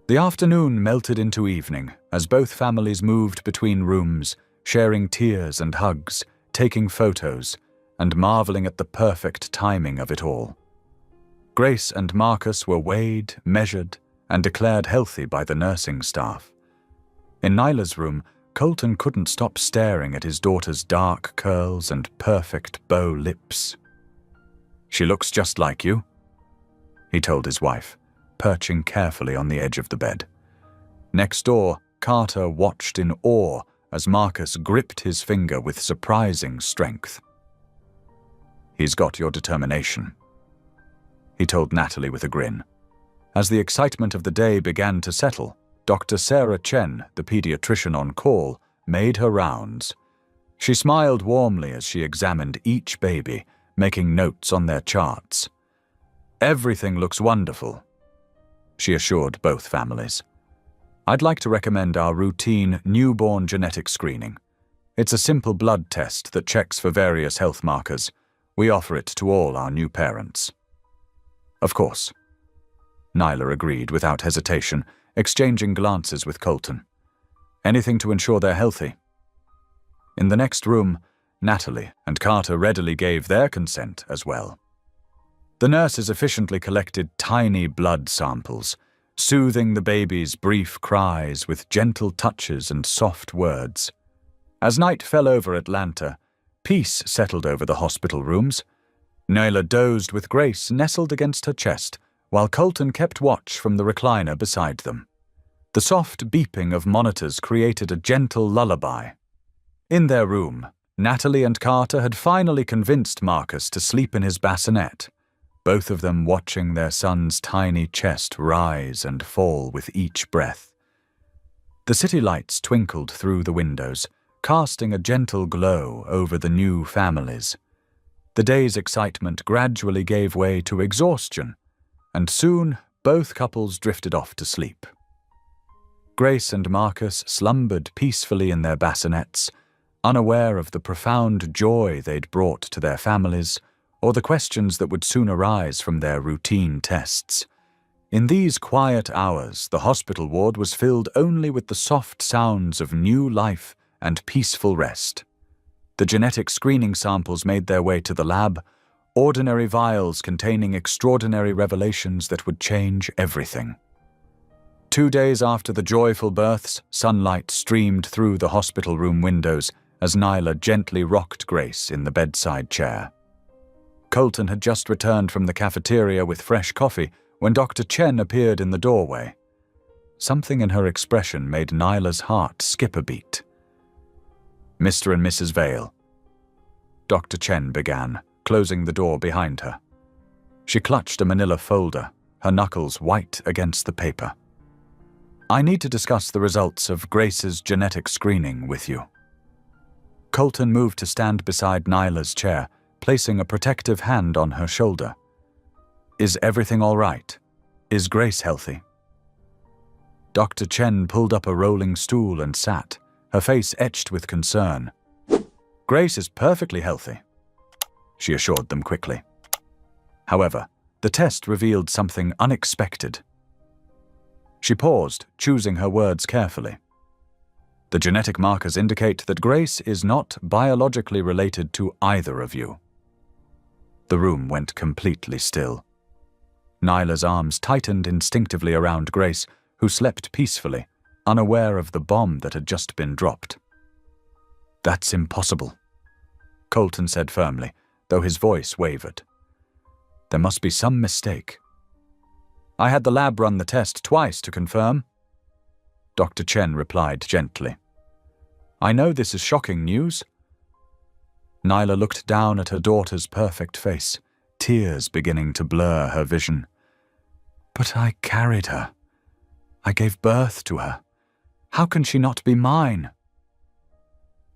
The afternoon melted into evening as both families moved between rooms, sharing tears and hugs, taking photos, and marveling at the perfect timing of it all. Grace and Marcus were weighed, measured, and declared healthy by the nursing staff. In Nyla's room, Colton couldn't stop staring at his daughter's dark curls and perfect bow lips. "She looks just like you," he told his wife, perching carefully on the edge of the bed. Next door, Carter watched in awe as Marcus gripped his finger with surprising strength. "He's got your determination," he told Natalie with a grin. As the excitement of the day began to settle, Dr. Sarah Chen, the pediatrician on call, made her rounds. She smiled warmly as she examined each baby, making notes on their charts. "Everything looks wonderful," she assured both families. "I'd like to recommend our routine newborn genetic screening. It's a simple blood test that checks for various health markers. We offer it to all our new parents." "Of course," Nyla agreed without hesitation, exchanging glances with Colton. "Anything to ensure they're healthy." In the next room, Natalie and Carter readily gave their consent as well. The nurses efficiently collected tiny blood samples, soothing the baby's brief cries with gentle touches and soft words. As night fell over Atlanta, peace settled over the hospital rooms. Nyla dozed with Grace nestled against her chest, while Colton kept watch from the recliner beside them. The soft beeping of monitors created a gentle lullaby. In their room, Natalie and Carter had finally convinced Marcus to sleep in his bassinet, both of them watching their son's tiny chest rise and fall with each breath. The city lights twinkled through the windows, casting a gentle glow over the new families. The day's excitement gradually gave way to exhaustion, and soon both couples drifted off to sleep. Grace and Marcus slumbered peacefully in their bassinets, unaware of the profound joy they'd brought to their families or the questions that would soon arise from their routine tests. In these quiet hours, the hospital ward was filled only with the soft sounds of new life and peaceful rest. The genetic screening samples made their way to the lab, ordinary vials containing extraordinary revelations that would change everything. 2 days after the joyful births, sunlight streamed through the hospital room windows as Nyla gently rocked Grace in the bedside chair. Colton had just returned from the cafeteria with fresh coffee when Dr. Chen appeared in the doorway. Something in her expression made Nyla's heart skip a beat. "Mr. and Mrs. Vale," Dr. Chen began, closing the door behind her. She clutched a manila folder, her knuckles white against the paper. "I need to discuss the results of Grace's genetic screening with you." Colton moved to stand beside Nyla's chair, placing a protective hand on her shoulder. "Is everything all right? Is Grace healthy?" Dr. Chen pulled up a rolling stool and sat, her face etched with concern. "Grace is perfectly healthy," she assured them quickly. However, the test revealed something unexpected. She paused, choosing her words carefully. The genetic markers indicate that Grace is not biologically related to either of you." The room went completely still. Nyla's arms tightened instinctively around Grace, who slept peacefully, unaware of the bomb that had just been dropped. "That's impossible," Colton said firmly, though his voice wavered. "There must be some mistake." "I had the lab run the test twice to confirm," Dr. Chen replied gently. "I know this is shocking news." Nyla looked down at her daughter's perfect face, tears beginning to blur her vision. "But I carried her. I gave birth to her. How can she not be mine?"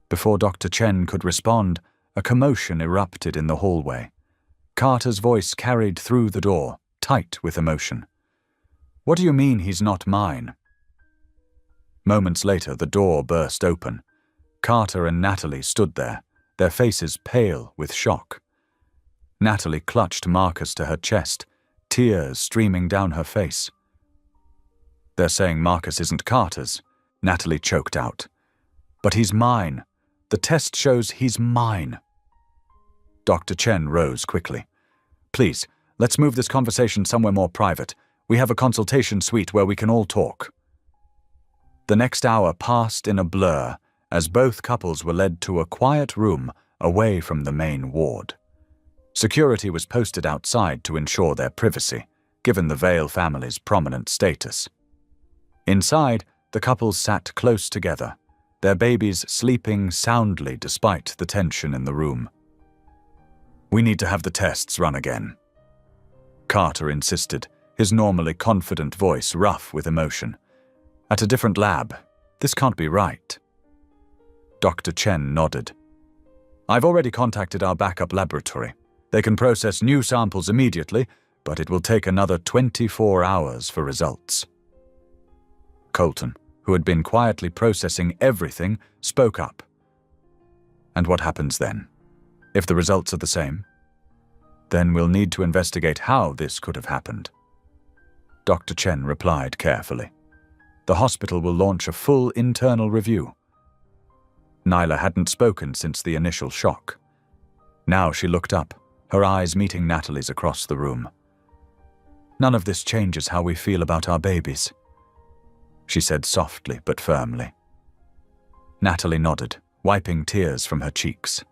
Before Dr. Chen could respond, a commotion erupted in the hallway. Carter's voice carried through the door, tight with emotion. "What do you mean he's not mine?" Moments later, the door burst open. Carter and Natalie stood there, their faces pale with shock. Natalie clutched Marcus to her chest, tears streaming down her face. "They're saying Marcus isn't Carter's," Natalie choked out. "But he's mine. The test shows he's mine." Dr. Chen rose quickly. "Please, let's move this conversation somewhere more private. We have a consultation suite where we can all talk." The next hour passed in a blur as both couples were led to a quiet room away from the main ward. Security was posted outside to ensure their privacy, given the Vale family's prominent status. Inside, the couples sat close together, their babies sleeping soundly despite the tension in the room. "We need to have the tests run again," Carter insisted, his normally confident voice rough with emotion. "At a different lab. This can't be right." Dr. Chen nodded. "I've already contacted our backup laboratory. They can process new samples immediately, but it will take another 24 hours for results." Colton, who had been quietly processing everything, spoke up. "And what happens then? If the results are the same? Then we'll need to investigate how this could have happened." Dr. Chen replied carefully. "The hospital will launch a full internal review." Nyla hadn't spoken since the initial shock. Now she looked up, her eyes meeting Natalie's across the room. "None of this changes how we feel about our babies," she said softly but firmly. Natalie nodded, wiping tears from her cheeks.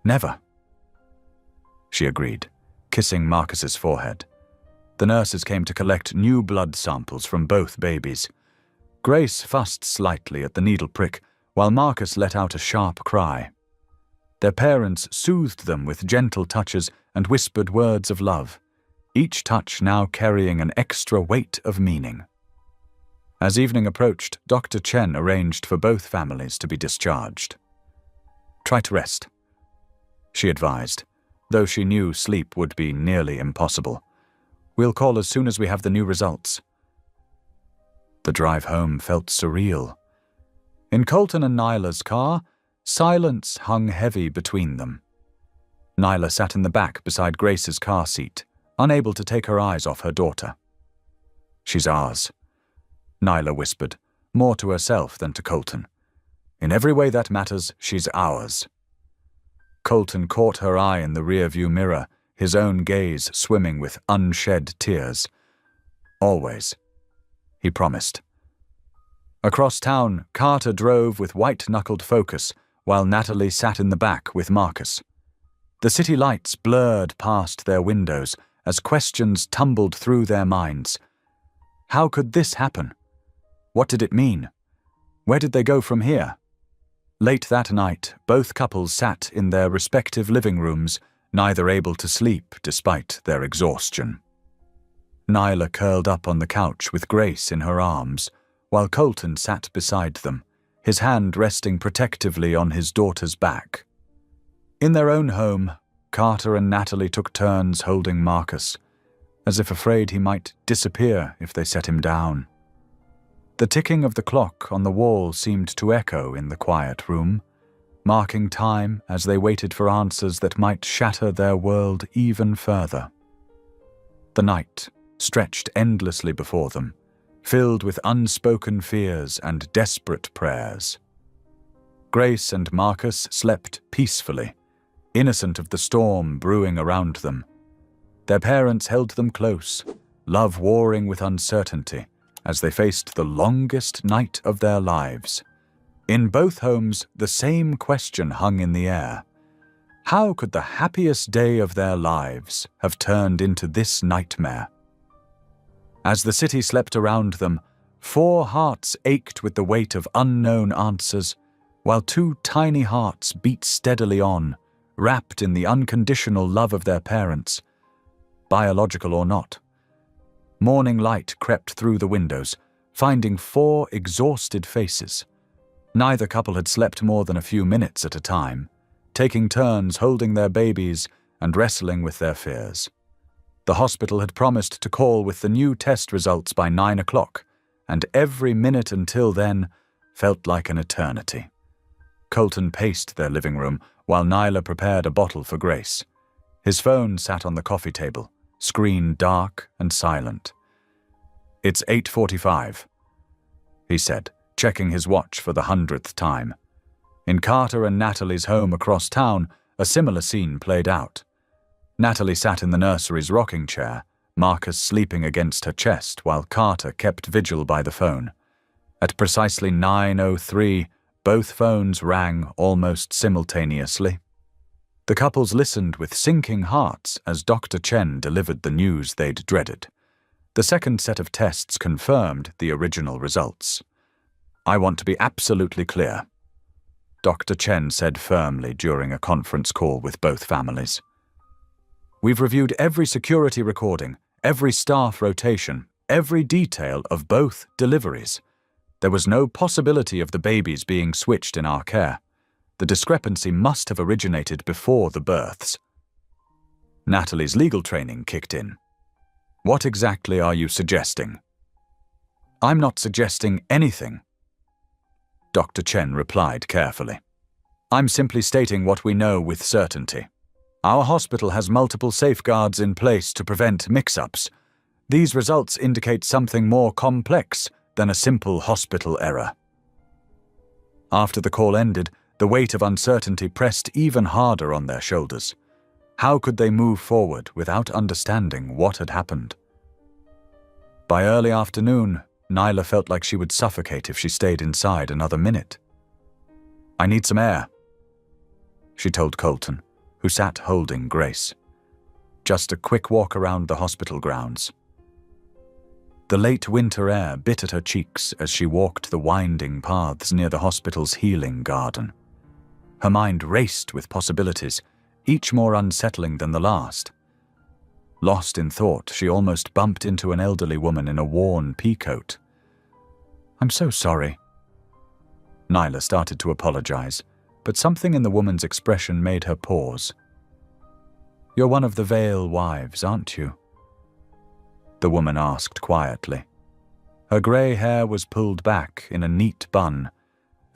"Never," she agreed, kissing Marcus's forehead. The nurses came to collect new blood samples from both babies. Grace fussed slightly at the needle prick, while Marcus let out a sharp cry. Their parents soothed them with gentle touches and whispered words of love, each touch now carrying an extra weight of meaning. As evening approached, Dr. Chen arranged for both families to be discharged. "Try to rest," she advised, though she knew sleep would be nearly impossible. "We'll call as soon as we have the new results." The drive home felt surreal. In Colton and Nyla's car, silence hung heavy between them. Nyla sat in the back beside Grace's car seat, unable to take her eyes off her daughter. "She's ours," Nyla whispered, more to herself than to Colton. "In every way that matters, she's ours." Colton caught her eye in the rearview mirror, his own gaze swimming with unshed tears. "Always," he promised. Across town, Carter drove with white-knuckled focus, while Natalie sat in the back with Marcus. The city lights blurred past their windows as questions tumbled through their minds. How could this happen? What did it mean? Where did they go from here? Late that night, both couples sat in their respective living rooms, neither able to sleep despite their exhaustion. Nyla curled up on the couch with Grace in her arms, while Colton sat beside them, his hand resting protectively on his daughter's back. In their own home, Carter and Natalie took turns holding Marcus, as if afraid he might disappear if they set him down. The ticking of the clock on the wall seemed to echo in the quiet room, marking time as they waited for answers that might shatter their world even further. The night stretched endlessly before them, filled with unspoken fears and desperate prayers. Grace and Marcus slept peacefully, innocent of the storm brewing around them. Their parents held them close, love warring with uncertainty, as they faced the longest night of their lives. In both homes, the same question hung in the air. How could the happiest day of their lives have turned into this nightmare? As the city slept around them, 4 hearts ached with the weight of unknown answers, while 2 tiny hearts beat steadily on, wrapped in the unconditional love of their parents, biological or not. Morning light crept through the windows, finding 4 exhausted faces. Neither couple had slept more than a few minutes at a time, taking turns holding their babies and wrestling with their fears. The hospital had promised to call with the new test results by 9 o'clock, and every minute until then felt like an eternity. Colton paced their living room while Nyla prepared a bottle for Grace. His phone sat on the coffee table, screen dark and silent. "It's 8:45, he said, checking his watch for the 100th time. In Carter and Natalie's home across town, a similar scene played out. Natalie sat in the nursery's rocking chair, Marcus sleeping against her chest while Carter kept vigil by the phone. At precisely 9:03, both phones rang almost simultaneously. The couples listened with sinking hearts as Dr. Chen delivered the news they'd dreaded. The second set of tests confirmed the original results. "I want to be absolutely clear," Dr. Chen said firmly during a conference call with both families. "We've reviewed every security recording, every staff rotation, every detail of both deliveries. There was no possibility of the babies being switched in our care. The discrepancy must have originated before the births." Natalie's legal training kicked in. "What exactly are you suggesting?" "I'm not suggesting anything," Dr. Chen replied carefully. "I'm simply stating what we know with certainty. Our hospital has multiple safeguards in place to prevent mix-ups. These results indicate something more complex than a simple hospital error." After the call ended, the weight of uncertainty pressed even harder on their shoulders. How could they move forward without understanding what had happened? By early afternoon, Nyla felt like she would suffocate if she stayed inside another minute. "I need some air," she told Colton, who sat holding Grace. "Just a quick walk around the hospital grounds." The late winter air bit at her cheeks as she walked the winding paths near the hospital's healing garden. Her mind raced with possibilities, each more unsettling than the last. Lost in thought, she almost bumped into an elderly woman in a worn peacoat. "I'm so sorry." Nyla started to apologize, but something in the woman's expression made her pause. "You're one of the Vale wives, aren't you?" the woman asked quietly. Her grey hair was pulled back in a neat bun,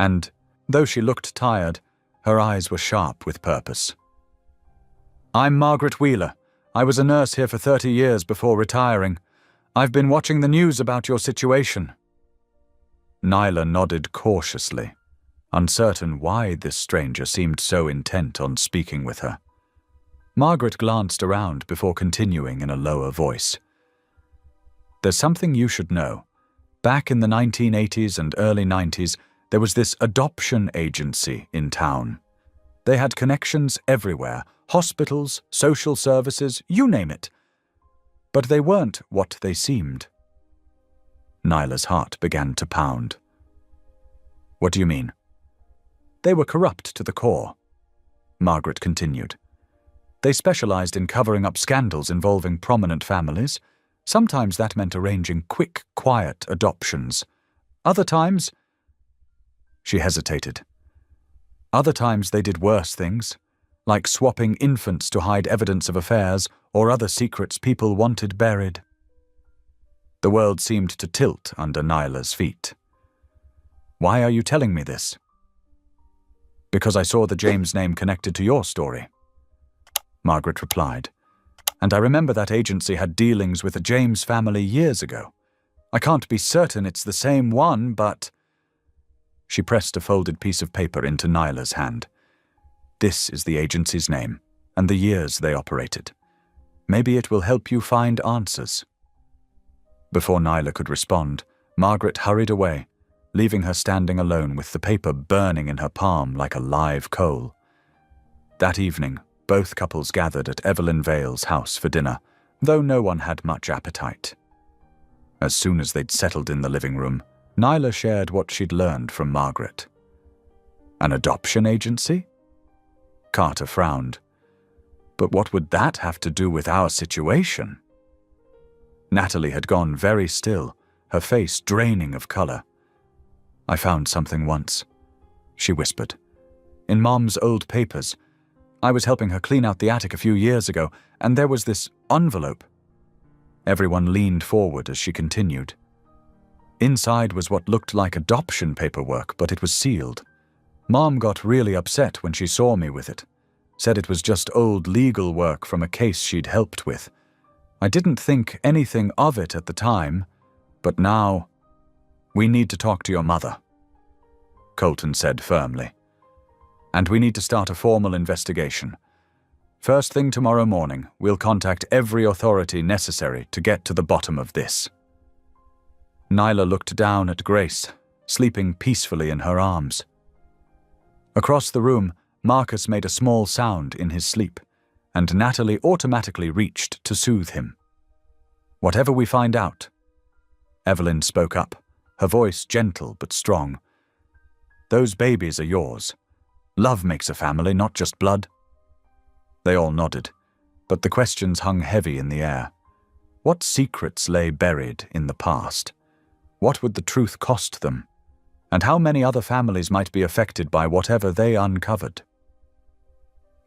and, though she looked tired, her eyes were sharp with purpose. "I'm Margaret Wheeler. I was a nurse here for 30 years before retiring. I've been watching the news about your situation." Nyla nodded cautiously, uncertain why this stranger seemed so intent on speaking with her. Margaret glanced around before continuing in a lower voice. "There's something you should know. Back in the 1980s and early 90s, there was this adoption agency in town. They had connections everywhere, hospitals, social services, you name it. But they weren't what they seemed." Nyla's heart began to pound. "What do you mean?" "They were corrupt to the core," Margaret continued. "They specialized in covering up scandals involving prominent families. Sometimes that meant arranging quick, quiet adoptions. Other times—" She hesitated. "Other times they did worse things, like swapping infants to hide evidence of affairs or other secrets people wanted buried." The world seemed to tilt under Nyla's feet. "Why are you telling me this?" "Because I saw the James name connected to your story," Margaret replied. "And I remember that agency had dealings with the James family years ago. I can't be certain it's the same one, but... She pressed a folded piece of paper into Nyla's hand. This is the agency's name, and the years they operated. Maybe it will help you find answers. Before Nyla could respond, Margaret hurried away, leaving her standing alone with the paper burning in her palm like a live coal. That evening, both couples gathered at Evelyn Vale's house for dinner, though no one had much appetite. As soon as they'd settled in the living room, Nyla shared what she'd learned from Margaret. An adoption agency? Carter frowned. But what would that have to do with our situation? Natalie had gone very still, her face draining of color. I found something once, she whispered. In Mom's old papers. I was helping her clean out the attic a few years ago, and there was this envelope. Everyone leaned forward as she continued. Inside was what looked like adoption paperwork, but it was sealed. Mom got really upset when she saw me with it. Said it was just old legal work from a case she'd helped with. I didn't think anything of it at the time, but now... We need to talk to your mother, Colton said firmly. And we need to start a formal investigation. First thing tomorrow morning, we'll contact every authority necessary to get to the bottom of this. Nyla looked down at Grace, sleeping peacefully in her arms. Across the room, Marcus made a small sound in his sleep, and Natalie automatically reached to soothe him. Whatever we find out, Evelyn spoke up, her voice gentle but strong. Those babies are yours. Love makes a family, not just blood. They all nodded, but the questions hung heavy in the air. What secrets lay buried in the past? What would the truth cost them? And how many other families might be affected by whatever they uncovered?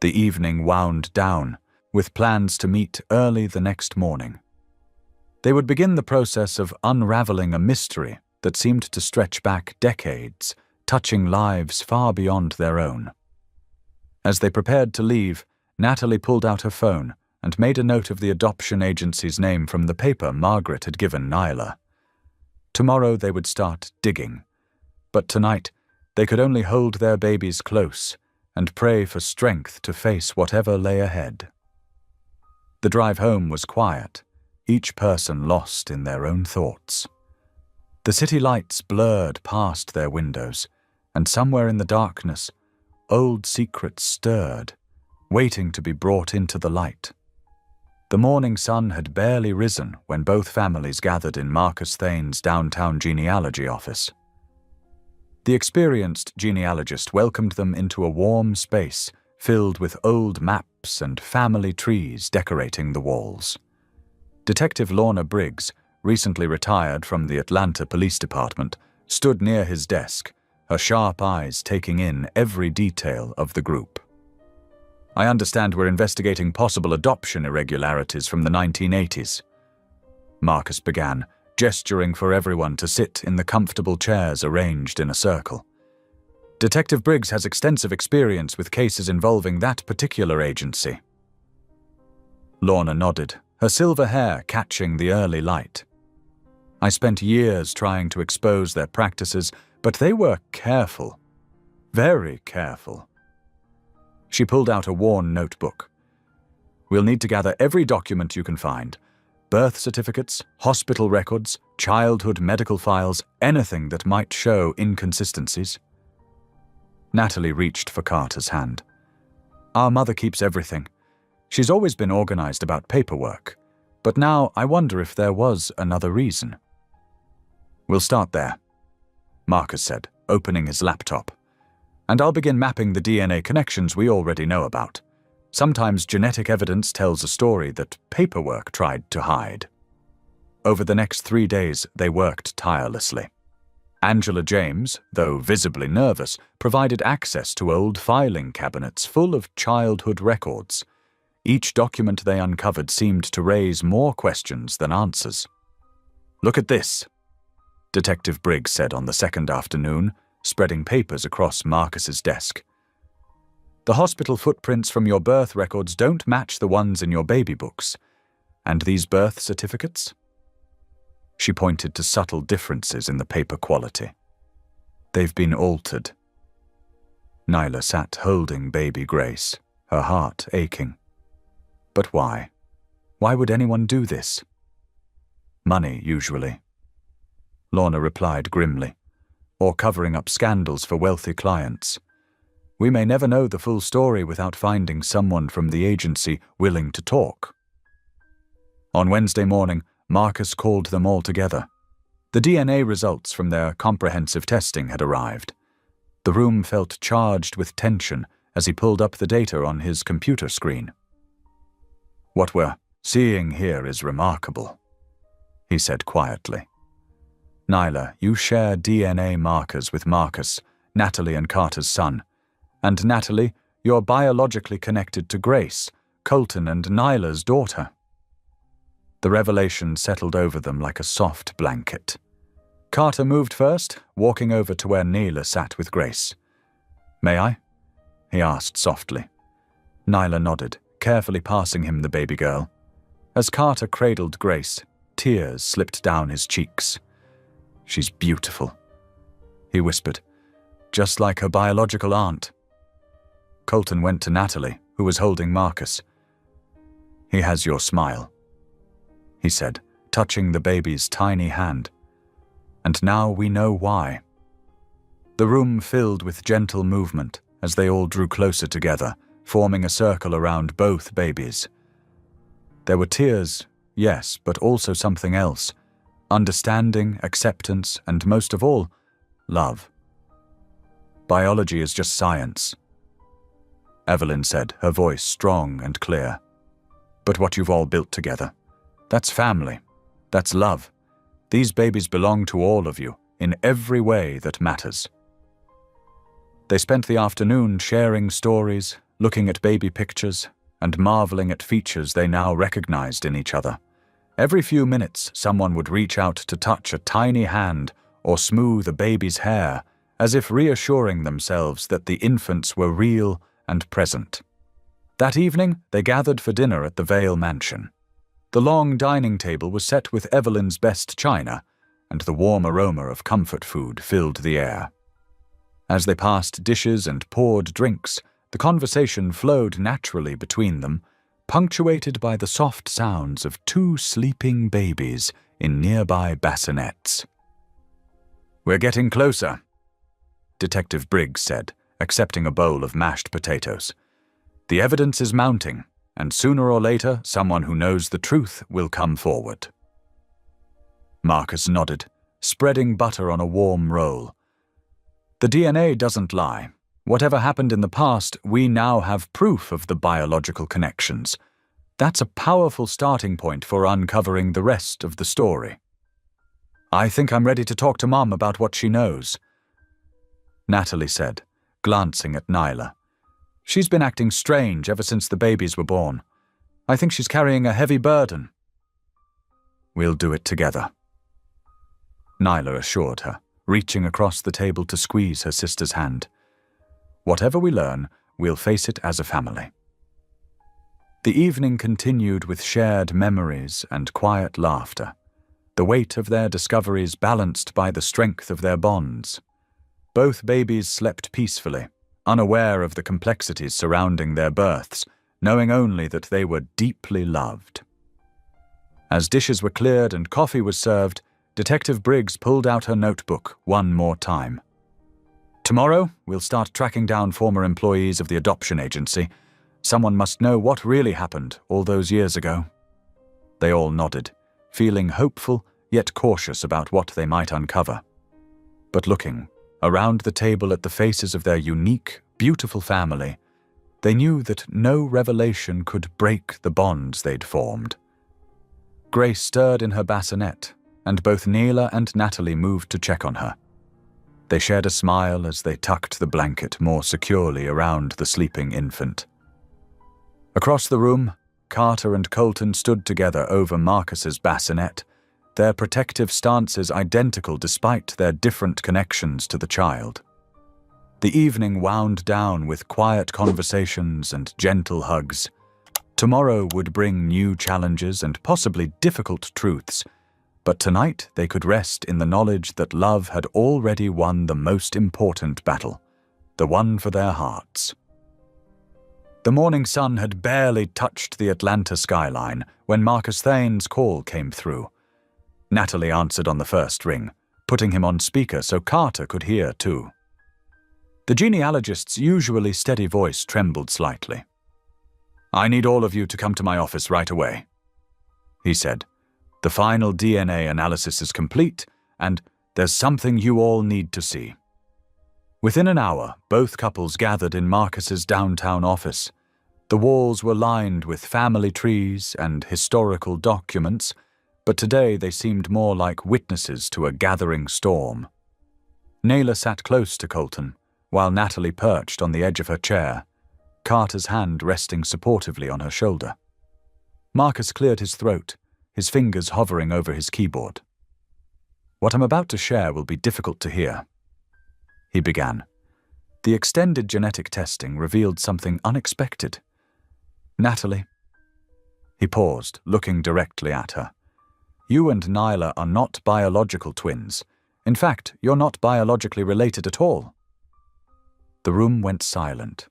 The evening wound down, with plans to meet early the next morning. They would begin the process of unraveling a mystery that seemed to stretch back decades, touching lives far beyond their own. As they prepared to leave, Natalie pulled out her phone and made a note of the adoption agency's name from the paper Margaret had given Nyla. Tomorrow they would start digging, but tonight they could only hold their babies close and pray for strength to face whatever lay ahead. The drive home was quiet, each person lost in their own thoughts. The city lights blurred past their windows, and somewhere in the darkness, old secrets stirred, waiting to be brought into the light. The morning sun had barely risen when both families gathered in Marcus Thane's downtown genealogy office. The experienced genealogist welcomed them into a warm space filled with old maps and family trees decorating the walls. Detective Lorna Briggs, recently retired from the Atlanta Police Department, stood near his desk, her sharp eyes taking in every detail of the group. I understand we're investigating possible adoption irregularities from the 1980s. Marcus began, gesturing for everyone to sit in the comfortable chairs arranged in a circle. Detective Briggs has extensive experience with cases involving that particular agency. Lorna nodded, her silver hair catching the early light. I spent years trying to expose their practices, but they were careful. Very careful. She pulled out a worn notebook. We'll need to gather every document you can find. Birth certificates, hospital records, childhood medical files, anything that might show inconsistencies. Natalie reached for Carter's hand. Our mother keeps everything. She's always been organized about paperwork, but now I wonder if there was another reason. We'll start there, Marcus said, opening his laptop. And I'll begin mapping the DNA connections we already know about. Sometimes genetic evidence tells a story that paperwork tried to hide. Over the next 3 days, they worked tirelessly. Angela James, though visibly nervous, provided access to old filing cabinets full of childhood records. Each document they uncovered seemed to raise more questions than answers. Look at this, Detective Briggs said on the second afternoon, spreading papers across Marcus's desk. The hospital footprints from your birth records don't match the ones in your baby books. And these birth certificates? She pointed to subtle differences in the paper quality. They've been altered. Nyla sat holding baby Grace, her heart aching. But why? Why would anyone do this? Money, usually. Lorna replied grimly. Or covering up scandals for wealthy clients. We may never know the full story without finding someone from the agency willing to talk. On Wednesday morning, Marcus called them all together. The DNA results from their comprehensive testing had arrived. The room felt charged with tension as he pulled up the data on his computer screen. What we're seeing here is remarkable, he said quietly. Nyla, you share DNA markers with Marcus, Natalie and Carter's son. And Natalie, you're biologically connected to Grace, Colton and Nyla's daughter. The revelation settled over them like a soft blanket. Carter moved first, walking over to where Nyla sat with Grace. May I? He asked softly. Nyla nodded, carefully passing him the baby girl. As Carter cradled Grace, tears slipped down his cheeks. She's beautiful, he whispered, just like her biological aunt. Colton went to Natalie, who was holding Marcus. He has your smile, he said, touching the baby's tiny hand. And now we know why. The room filled with gentle movement as they all drew closer together, forming a circle around both babies. There were tears, yes, but also something else. Understanding, acceptance, and most of all, love. Biology is just science, Evelyn said, her voice strong and clear. But what you've all built together, that's family, that's love. These babies belong to all of you, in every way that matters. They spent the afternoon sharing stories, looking at baby pictures, and marveling at features they now recognized in each other. Every few minutes, someone would reach out to touch a tiny hand or smooth a baby's hair, as if reassuring themselves that the infants were real and present. That evening, they gathered for dinner at the Vale Mansion. The long dining table was set with Evelyn's best china, and the warm aroma of comfort food filled the air. As they passed dishes and poured drinks, the conversation flowed naturally between them, punctuated by the soft sounds of two sleeping babies in nearby bassinets. We're getting closer, Detective Briggs said, accepting a bowl of mashed potatoes. The evidence is mounting, and sooner or later someone who knows the truth will come forward. Marcus nodded, spreading butter on a warm roll. The DNA doesn't lie. Whatever happened in the past, we now have proof of the biological connections. That's a powerful starting point for uncovering the rest of the story. I think I'm ready to talk to Mom about what she knows, Natalie said, glancing at Nyla. She's been acting strange ever since the babies were born. I think she's carrying a heavy burden. We'll do it together, Nyla assured her, reaching across the table to squeeze her sister's hand. Whatever we learn, we'll face it as a family. The evening continued with shared memories and quiet laughter, the weight of their discoveries balanced by the strength of their bonds. Both babies slept peacefully, unaware of the complexities surrounding their births, knowing only that they were deeply loved. As dishes were cleared and coffee was served, Detective Briggs pulled out her notebook one more time. Tomorrow, we'll start tracking down former employees of the adoption agency. Someone must know what really happened all those years ago. They all nodded, feeling hopeful yet cautious about what they might uncover. But looking around the table at the faces of their unique, beautiful family, they knew that no revelation could break the bonds they'd formed. Grace stirred in her bassinet, and both Nyla and Natalie moved to check on her. They shared a smile as they tucked the blanket more securely around the sleeping infant. Across the room, Carter and Colton stood together over Marcus's bassinet, their protective stances identical despite their different connections to the child. The evening wound down with quiet conversations and gentle hugs. Tomorrow would bring new challenges and possibly difficult truths, But tonight they could rest in the knowledge that love had already won the most important battle, the one for their hearts. The morning sun had barely touched the Atlanta skyline when Marcus Thane's call came through. Natalie answered on the first ring, putting him on speaker so Carter could hear too. The genealogist's usually steady voice trembled slightly. "I need all of you to come to my office right away," he said. "The final DNA analysis is complete, and there's something you all need to see." Within an hour, both couples gathered in Marcus's downtown office. The walls were lined with family trees and historical documents, but today they seemed more like witnesses to a gathering storm. Naylor sat close to Colton, while Natalie perched on the edge of her chair, Carter's hand resting supportively on her shoulder. Marcus cleared his throat, his fingers hovering over his keyboard. "What I'm about to share will be difficult to hear," he began. The extended genetic testing revealed something unexpected. "Natalie," he paused, looking directly at her. "You and Nyla are not biological twins. In fact, you're not biologically related at all." The room went silent.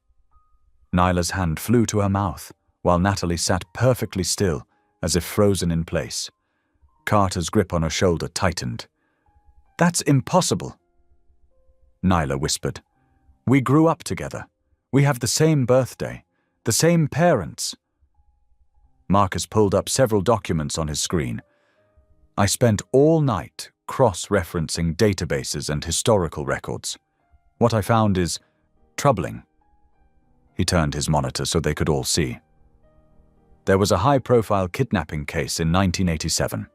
Nyla's hand flew to her mouth, while Natalie sat perfectly still, as if frozen in place. Carter's grip on her shoulder tightened. "That's impossible," Nyla whispered. "We grew up together. We have the same birthday, the same parents." Marcus pulled up several documents on his screen. "I spent all night cross-referencing databases and historical records. What I found is troubling." He turned his monitor so they could all see. There was a high-profile kidnapping case in 1987.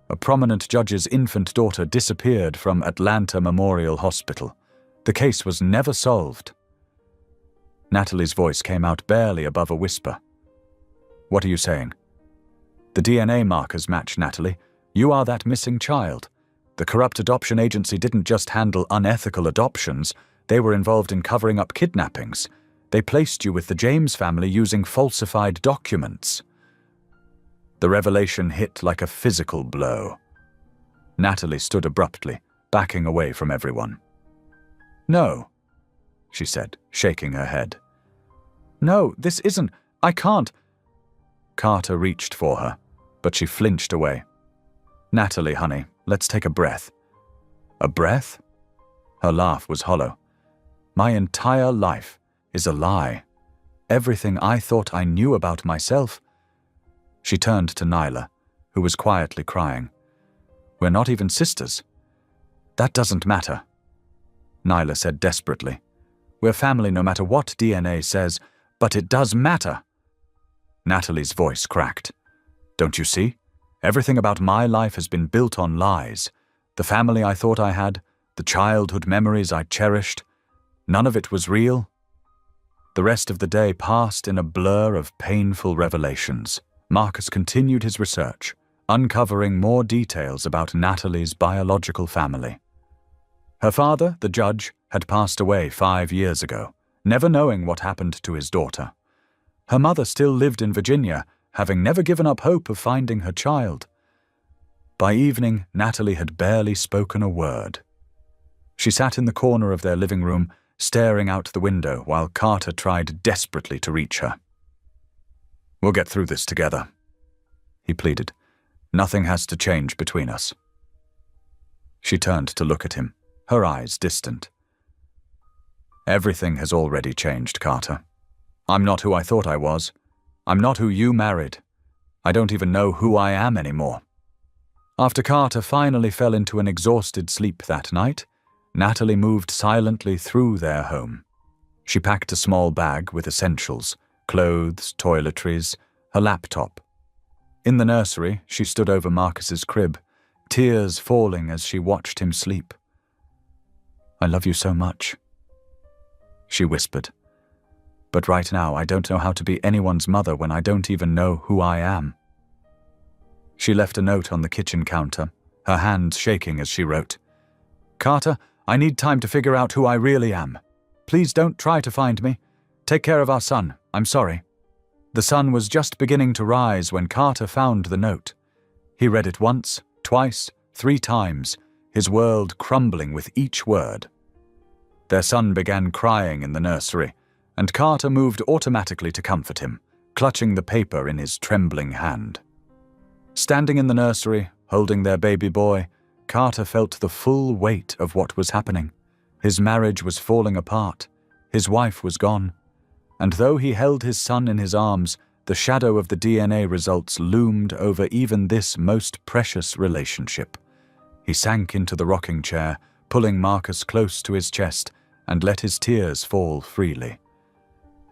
A prominent judge's infant daughter disappeared from Atlanta Memorial Hospital. The case was never solved. Natalie's voice came out barely above a whisper. "What are you saying?" "The DNA markers match, Natalie. You are that missing child. The corrupt adoption agency didn't just handle unethical adoptions, they were involved in covering up kidnappings. They placed you with the James family using falsified documents." The revelation hit like a physical blow. Natalie stood abruptly, backing away from everyone. "No," she said, shaking her head. "No, this isn't. I can't." Carter reached for her, but she flinched away. "Natalie, honey, let's take a breath." "A breath?" Her laugh was hollow. "My entire life is a lie. Everything I thought I knew about myself." She turned to Nyla, who was quietly crying. "We're not even sisters." "That doesn't matter," Nyla said desperately. "We're family no matter what DNA says, but it does matter." Natalie's voice cracked. "Don't you see? Everything about my life has been built on lies. The family I thought I had, the childhood memories I cherished, none of it was real." The rest of the day passed in a blur of painful revelations. Marcus continued his research, uncovering more details about Natalie's biological family. Her father, the judge, had passed away 5 years ago, never knowing what happened to his daughter. Her mother still lived in Virginia, having never given up hope of finding her child. By evening, Natalie had barely spoken a word. She sat in the corner of their living room, staring out the window while Carter tried desperately to reach her. "We'll get through this together," he pleaded. "Nothing has to change between us." She turned to look at him, her eyes distant. "Everything has already changed, Carter. I'm not who I thought I was. I'm not who you married. I don't even know who I am anymore." After Carter finally fell into an exhausted sleep that night, Natalie moved silently through their home. She packed a small bag with essentials, clothes, toiletries, her laptop. In the nursery, she stood over Marcus's crib, tears falling as she watched him sleep. "I love you so much," she whispered. "But right now I don't know how to be anyone's mother when I don't even know who I am." She left a note on the kitchen counter, her hands shaking as she wrote, "Carter, I need time to figure out who I really am. Please don't try to find me. Take care of our son. I'm sorry." The sun was just beginning to rise when Carter found the note. He read it once, twice, 3 times, his world crumbling with each word. Their son began crying in the nursery, and Carter moved automatically to comfort him, clutching the paper in his trembling hand. Standing in the nursery, holding their baby boy, Carter felt the full weight of what was happening. His marriage was falling apart. His wife was gone. And though he held his son in his arms, the shadow of the DNA results loomed over even this most precious relationship. He sank into the rocking chair, pulling Marcus close to his chest, and let his tears fall freely.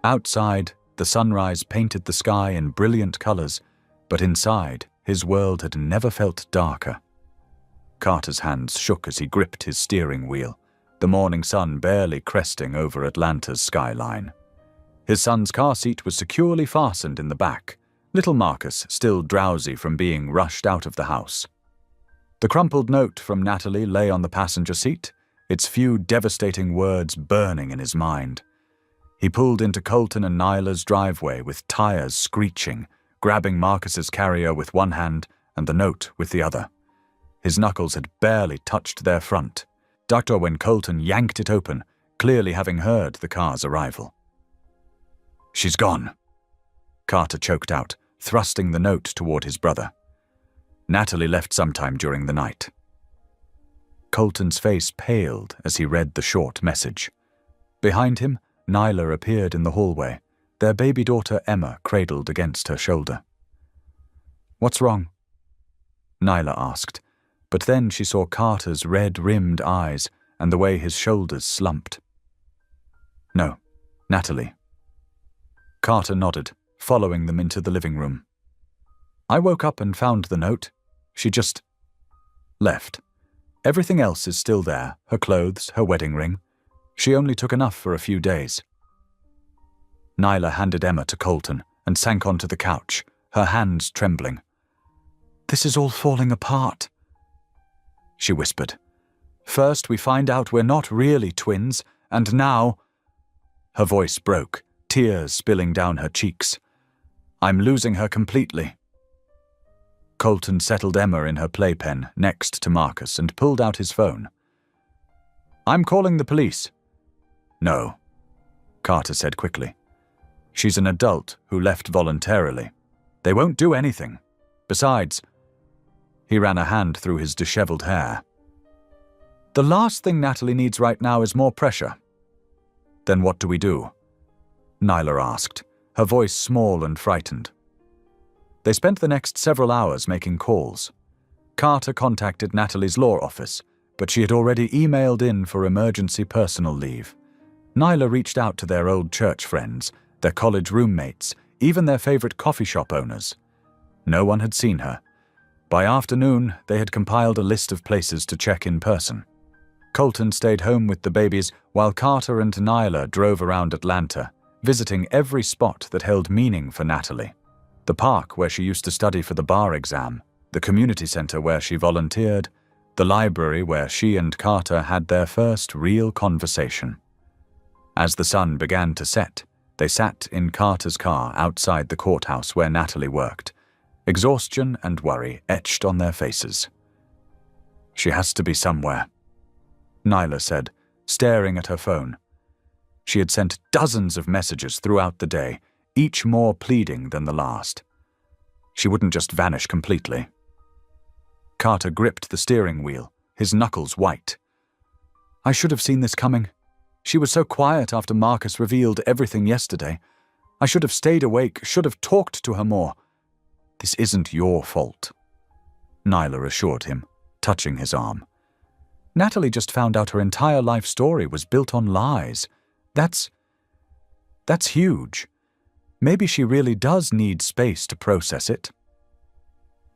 Outside, the sunrise painted the sky in brilliant colors, but inside, his world had never felt darker. Carter's hands shook as he gripped his steering wheel, the morning sun barely cresting over Atlanta's skyline. His son's car seat was securely fastened in the back, little Marcus still drowsy from being rushed out of the house. The crumpled note from Natalie lay on the passenger seat, its few devastating words burning in his mind. He pulled into Colton and Nyla's driveway with tires screeching, grabbing Marcus's carrier with one hand and the note with the other. His knuckles had barely touched their front, ducked when Colton yanked it open, clearly having heard the car's arrival. "She's gone," Carter choked out, thrusting the note toward his brother. "Natalie left sometime during the night." Colton's face paled as he read the short message. Behind him, Nyla appeared in the hallway, their baby daughter Emma cradled against her shoulder. "What's wrong?" Nyla asked, but then she saw Carter's red-rimmed eyes and the way his shoulders slumped. "No, Natalie." Carter nodded, following them into the living room. "I woke up and found the note. She just left. Everything else is still there, her clothes, her wedding ring. She only took enough for a few days." Nyla handed Emma to Colton and sank onto the couch, her hands trembling. "This is all falling apart," she whispered. "First we find out we're not really twins, and now—" Her voice broke, tears spilling down her cheeks. "I'm losing her completely." Colton settled Emma in her playpen next to Marcus and pulled out his phone. "I'm calling the police." "No," Carter said quickly. "She's an adult who left voluntarily. They won't do anything. Besides," he ran a hand through his disheveled hair, "the last thing Natalie needs right now is more pressure." "Then what do we do?" Nyla asked, her voice small and frightened. They spent the next several hours making calls. Carter contacted Natalie's law office, but she had already emailed in for emergency personal leave. Nyla reached out to their old church friends, their college roommates, even their favorite coffee shop owners. No one had seen her. By afternoon, they had compiled a list of places to check in person. Colton stayed home with the babies while Carter and Nyla drove around Atlanta, visiting every spot that held meaning for Natalie. The park where she used to study for the bar exam, the community center where she volunteered, the library where she and Carter had their first real conversation. As the sun began to set, they sat in Carter's car outside the courthouse where Natalie worked, exhaustion and worry etched on their faces. "She has to be somewhere," Nyla said, staring at her phone. She had sent dozens of messages throughout the day, each more pleading than the last. She wouldn't just vanish completely. Carter gripped the steering wheel, his knuckles white. "I should have seen this coming. She was so quiet after Marcus revealed everything yesterday. I should have stayed awake, should have talked to her more. This isn't your fault," Nyla assured him, touching his arm. "Natalie just found out her entire life story was built on lies. That's huge. Maybe she really does need space to process it."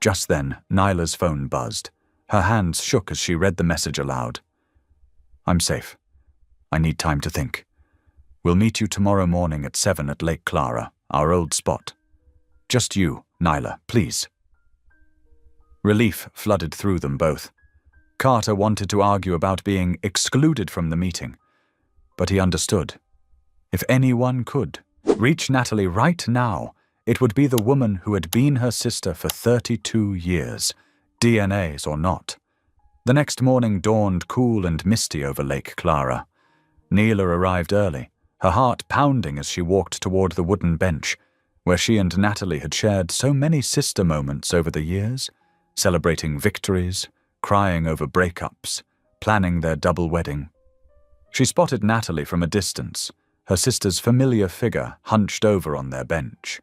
Just then, Nyla's phone buzzed. Her hands shook as she read the message aloud. "I'm safe. I need time to think. We'll meet you tomorrow morning at 7 at Lake Clara, our old spot. Just you, Nyla, please." Relief flooded through them both. Carter wanted to argue about being excluded from the meeting, but he understood. If anyone could reach Natalie right now, it would be the woman who had been her sister for 32 years, DNAs or not. The next morning dawned cool and misty over Lake Clara. Neela arrived early, her heart pounding as she walked toward the wooden bench, where she and Natalie had shared so many sister moments over the years, celebrating victories, crying over breakups, planning their double wedding. She spotted Natalie from a distance, her sister's familiar figure hunched over on their bench.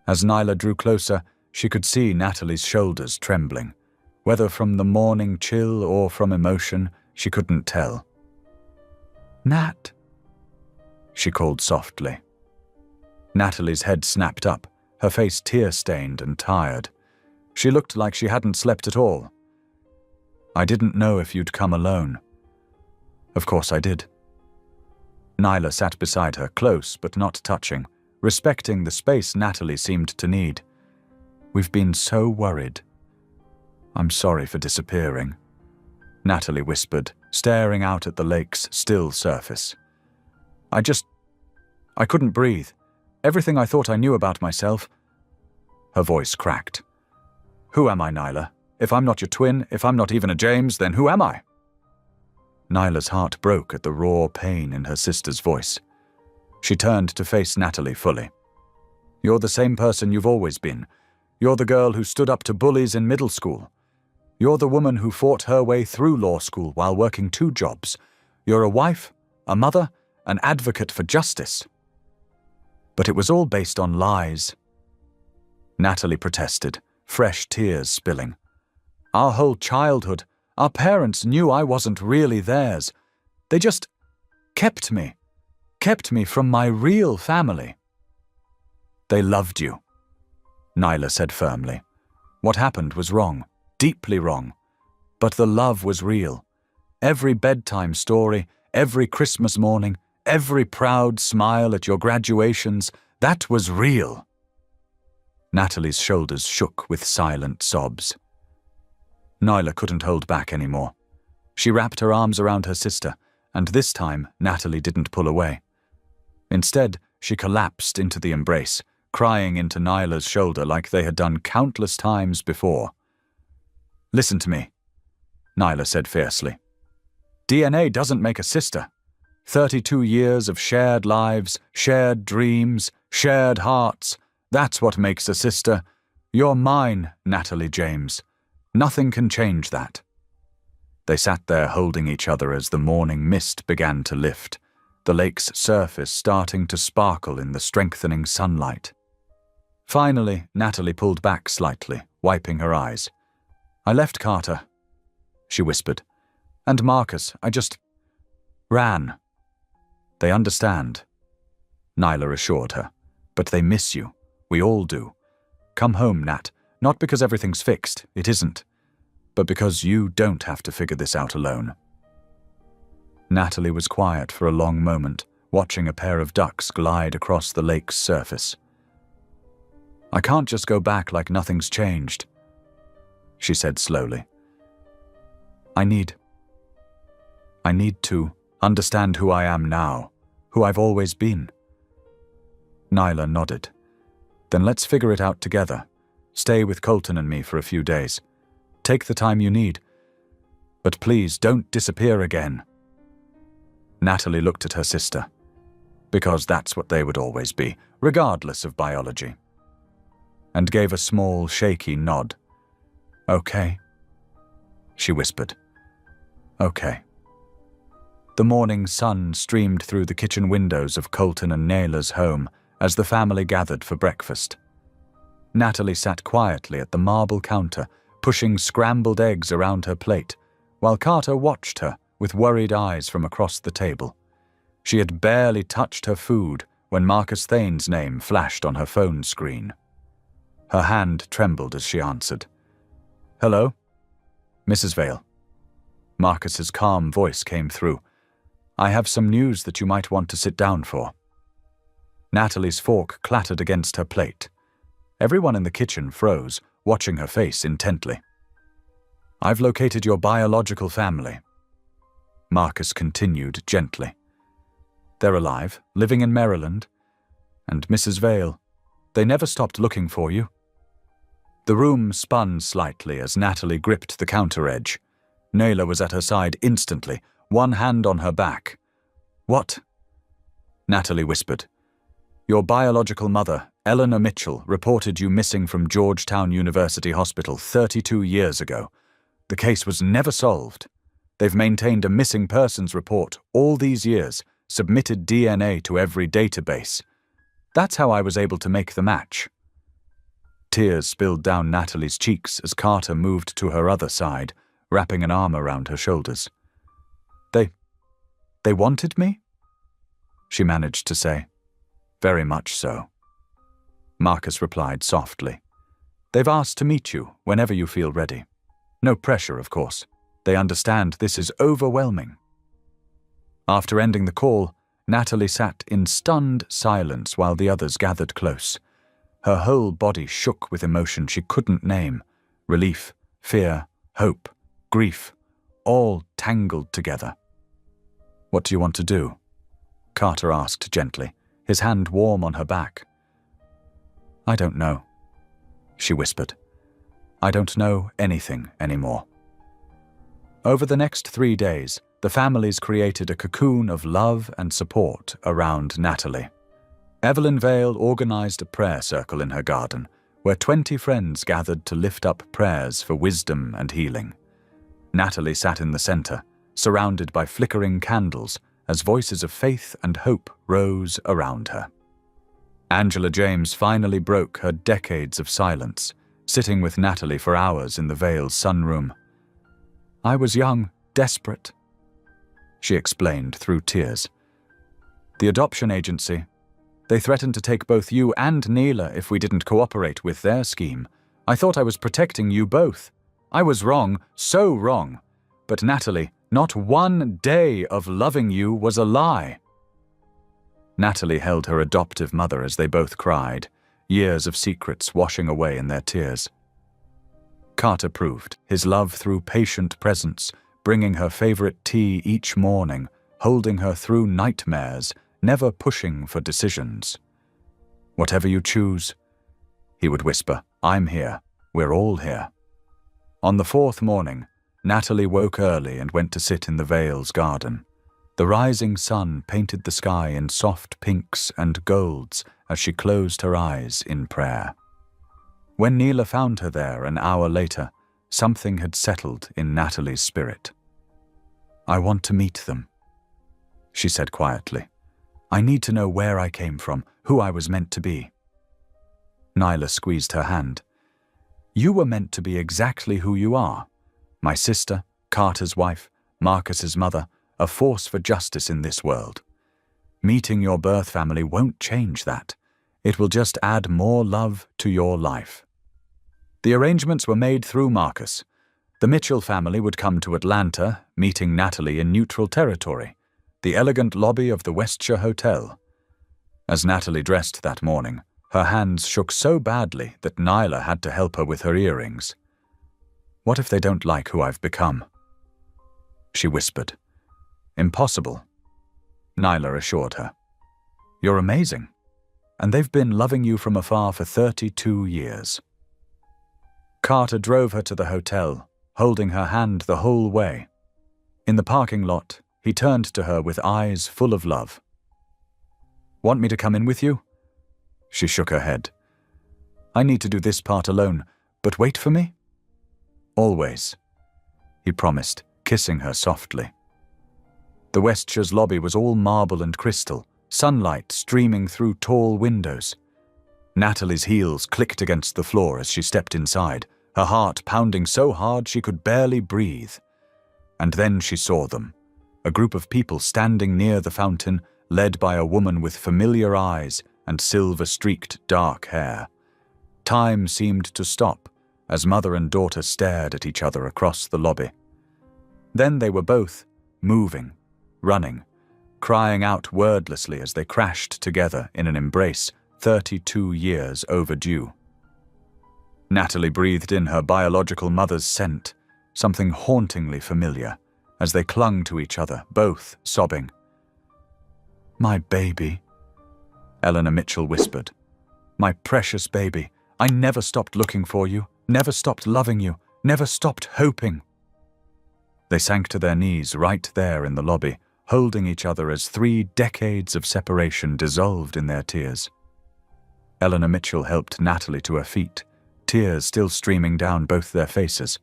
As Nyla drew closer, she could see Natalie's shoulders trembling. Whether from the morning chill or from emotion, she couldn't tell. "Nat," she called softly. Natalie's head snapped up, her face tear-stained and tired. She looked like she hadn't slept at all. "I didn't know if you'd come alone." "Of course I did." Nyla sat beside her, close but not touching, respecting the space Natalie seemed to need. "We've been so worried." "I'm sorry for disappearing," Natalie whispered, staring out at the lake's still surface. I couldn't breathe. Everything I thought I knew about myself." Her voice cracked. "Who am I, Nyla? If I'm not your twin, if I'm not even a James, then who am I?" Nyla's heart broke at the raw pain in her sister's voice. She turned to face Natalie fully. "You're the same person you've always been. You're the girl who stood up to bullies in middle school. You're the woman who fought her way through law school while working 2 jobs. You're a wife, a mother, an advocate for justice." But it was all based on lies. Natalie protested, fresh tears spilling. "Our whole childhood, our parents knew I wasn't really theirs. They just kept me from my real family." "They loved you," Nyla said firmly. "What happened was wrong, deeply wrong. But the love was real. Every bedtime story, every Christmas morning, every proud smile at your graduations, that was real." Natalie's shoulders shook with silent sobs. Nyla couldn't hold back anymore. She wrapped her arms around her sister, and this time Natalie didn't pull away. Instead, she collapsed into the embrace, crying into Nyla's shoulder like they had done countless times before. "Listen to me," Nyla said fiercely. "DNA doesn't make a sister. 32 years of shared lives, shared dreams, shared hearts. That's what makes a sister. You're mine, Natalie James. Nothing can change that." They sat there holding each other as the morning mist began to lift, the lake's surface starting to sparkle in the strengthening sunlight. Finally, Natalie pulled back slightly, wiping her eyes. "I left Carter," she whispered. "And Marcus, I just ran." "They understand," Nyla assured her. "But they miss you. We all do. Come home, Nat. Not because everything's fixed, it isn't. But because you don't have to figure this out alone." Natalie was quiet for a long moment, watching a pair of ducks glide across the lake's surface. "I can't just go back like nothing's changed," she said slowly. I need to understand who I am now, who I've always been." Nyla nodded. "Then let's figure it out together. Stay with Colton and me for a few days. Take the time you need. But please don't disappear again." Natalie looked at her sister, because that's what they would always be, regardless of biology, and gave a small, shaky nod. "Okay," she whispered. "Okay." The morning sun streamed through the kitchen windows of Colton and Nayla's home as the family gathered for breakfast. Natalie sat quietly at the marble counter, pushing scrambled eggs around her plate, while Carter watched her with worried eyes from across the table. She had barely touched her food when Marcus Thane's name flashed on her phone screen. Her hand trembled as she answered. "Hello? Mrs. Vale." Marcus's calm voice came through. "I have some news that you might want to sit down for." Natalie's fork clattered against her plate. Everyone in the kitchen froze, watching her face intently. "I've located your biological family," Marcus continued gently. "They're alive, living in Maryland. And Mrs. Vale, they never stopped looking for you." The room spun slightly as Natalie gripped the counter edge. Naylor was at her side instantly, one hand on her back. "What?" Natalie whispered. "Your biological mother, Eleanor Mitchell, reported you missing from Georgetown University Hospital 32 years ago. The case was never solved. They've maintained a missing persons report all these years, submitted DNA to every database. That's how I was able to make the match." Tears spilled down Natalie's cheeks as Carter moved to her other side, wrapping an arm around her shoulders. They wanted me?" she managed to say. "Very much so." Marcus replied softly. "They've asked to meet you whenever you feel ready. No pressure, of course. They understand this is overwhelming." After ending the call, Natalie sat in stunned silence while the others gathered close. Her whole body shook with emotion she couldn't name. Relief, fear, hope, grief, all tangled together. "What do you want to do?" Carter asked gently, his hand warm on her back. "I don't know," she whispered. "I don't know anything anymore." Over the next 3 days, the families created a cocoon of love and support around Natalie. Evelyn Vale organized a prayer circle in her garden, where 20 friends gathered to lift up prayers for wisdom and healing. Natalie sat in the center, surrounded by flickering candles, as voices of faith and hope rose around her. Angela James finally broke her decades of silence, sitting with Natalie for hours in the Vale's sunroom. "I was young, desperate," she explained through tears. "The adoption agency, they threatened to take both you and Neela if we didn't cooperate with their scheme. I thought I was protecting you both. I was wrong, so wrong. But Natalie, not one day of loving you was a lie." Natalie held her adoptive mother as they both cried, years of secrets washing away in their tears. Carter proved his love through patient presence, bringing her favorite tea each morning, holding her through nightmares, never pushing for decisions. "Whatever you choose," he would whisper, "I'm here. We're all here." On the 4th morning, Natalie woke early and went to sit in the Vale's garden. The rising sun painted the sky in soft pinks and golds as she closed her eyes in prayer. When Neela found her there an hour later, something had settled in Natalie's spirit. "I want to meet them," she said quietly. "I need to know where I came from, who I was meant to be." Nyla squeezed her hand. "You were meant to be exactly who you are. My sister, Carter's wife, Marcus's mother, a force for justice in this world. Meeting your birth family won't change that. It will just add more love to your life." The arrangements were made through Marcus. The Mitchell family would come to Atlanta, meeting Natalie in neutral territory, the elegant lobby of the Westshire Hotel. As Natalie dressed that morning, her hands shook so badly that Nyla had to help her with her earrings. "What if they don't like who I've become?" she whispered. "Impossible," Nyla assured her. "You're amazing, and they've been loving you from afar for 32 years. Carter drove her to the hotel, holding her hand the whole way. In the parking lot, he turned to her with eyes full of love. "Want me to come in with you?" She shook her head. "I need to do this part alone, but wait for me?" "Always," he promised, kissing her softly. The Westshire's lobby was all marble and crystal, sunlight streaming through tall windows. Natalie's heels clicked against the floor as she stepped inside, her heart pounding so hard she could barely breathe. And then she saw them, a group of people standing near the fountain, led by a woman with familiar eyes and silver-streaked dark hair. Time seemed to stop as mother and daughter stared at each other across the lobby. Then they were both moving, running, crying out wordlessly as they crashed together in an embrace 32 years overdue. Natalie breathed in her biological mother's scent, something hauntingly familiar, as they clung to each other, both sobbing. "My baby," Eleanor Mitchell whispered. "My precious baby, I never stopped looking for you, never stopped loving you, never stopped hoping." They sank to their knees right there in the lobby, holding each other as 3 decades of separation dissolved in their tears. Eleanor Mitchell helped Natalie to her feet, tears still streaming down both their faces.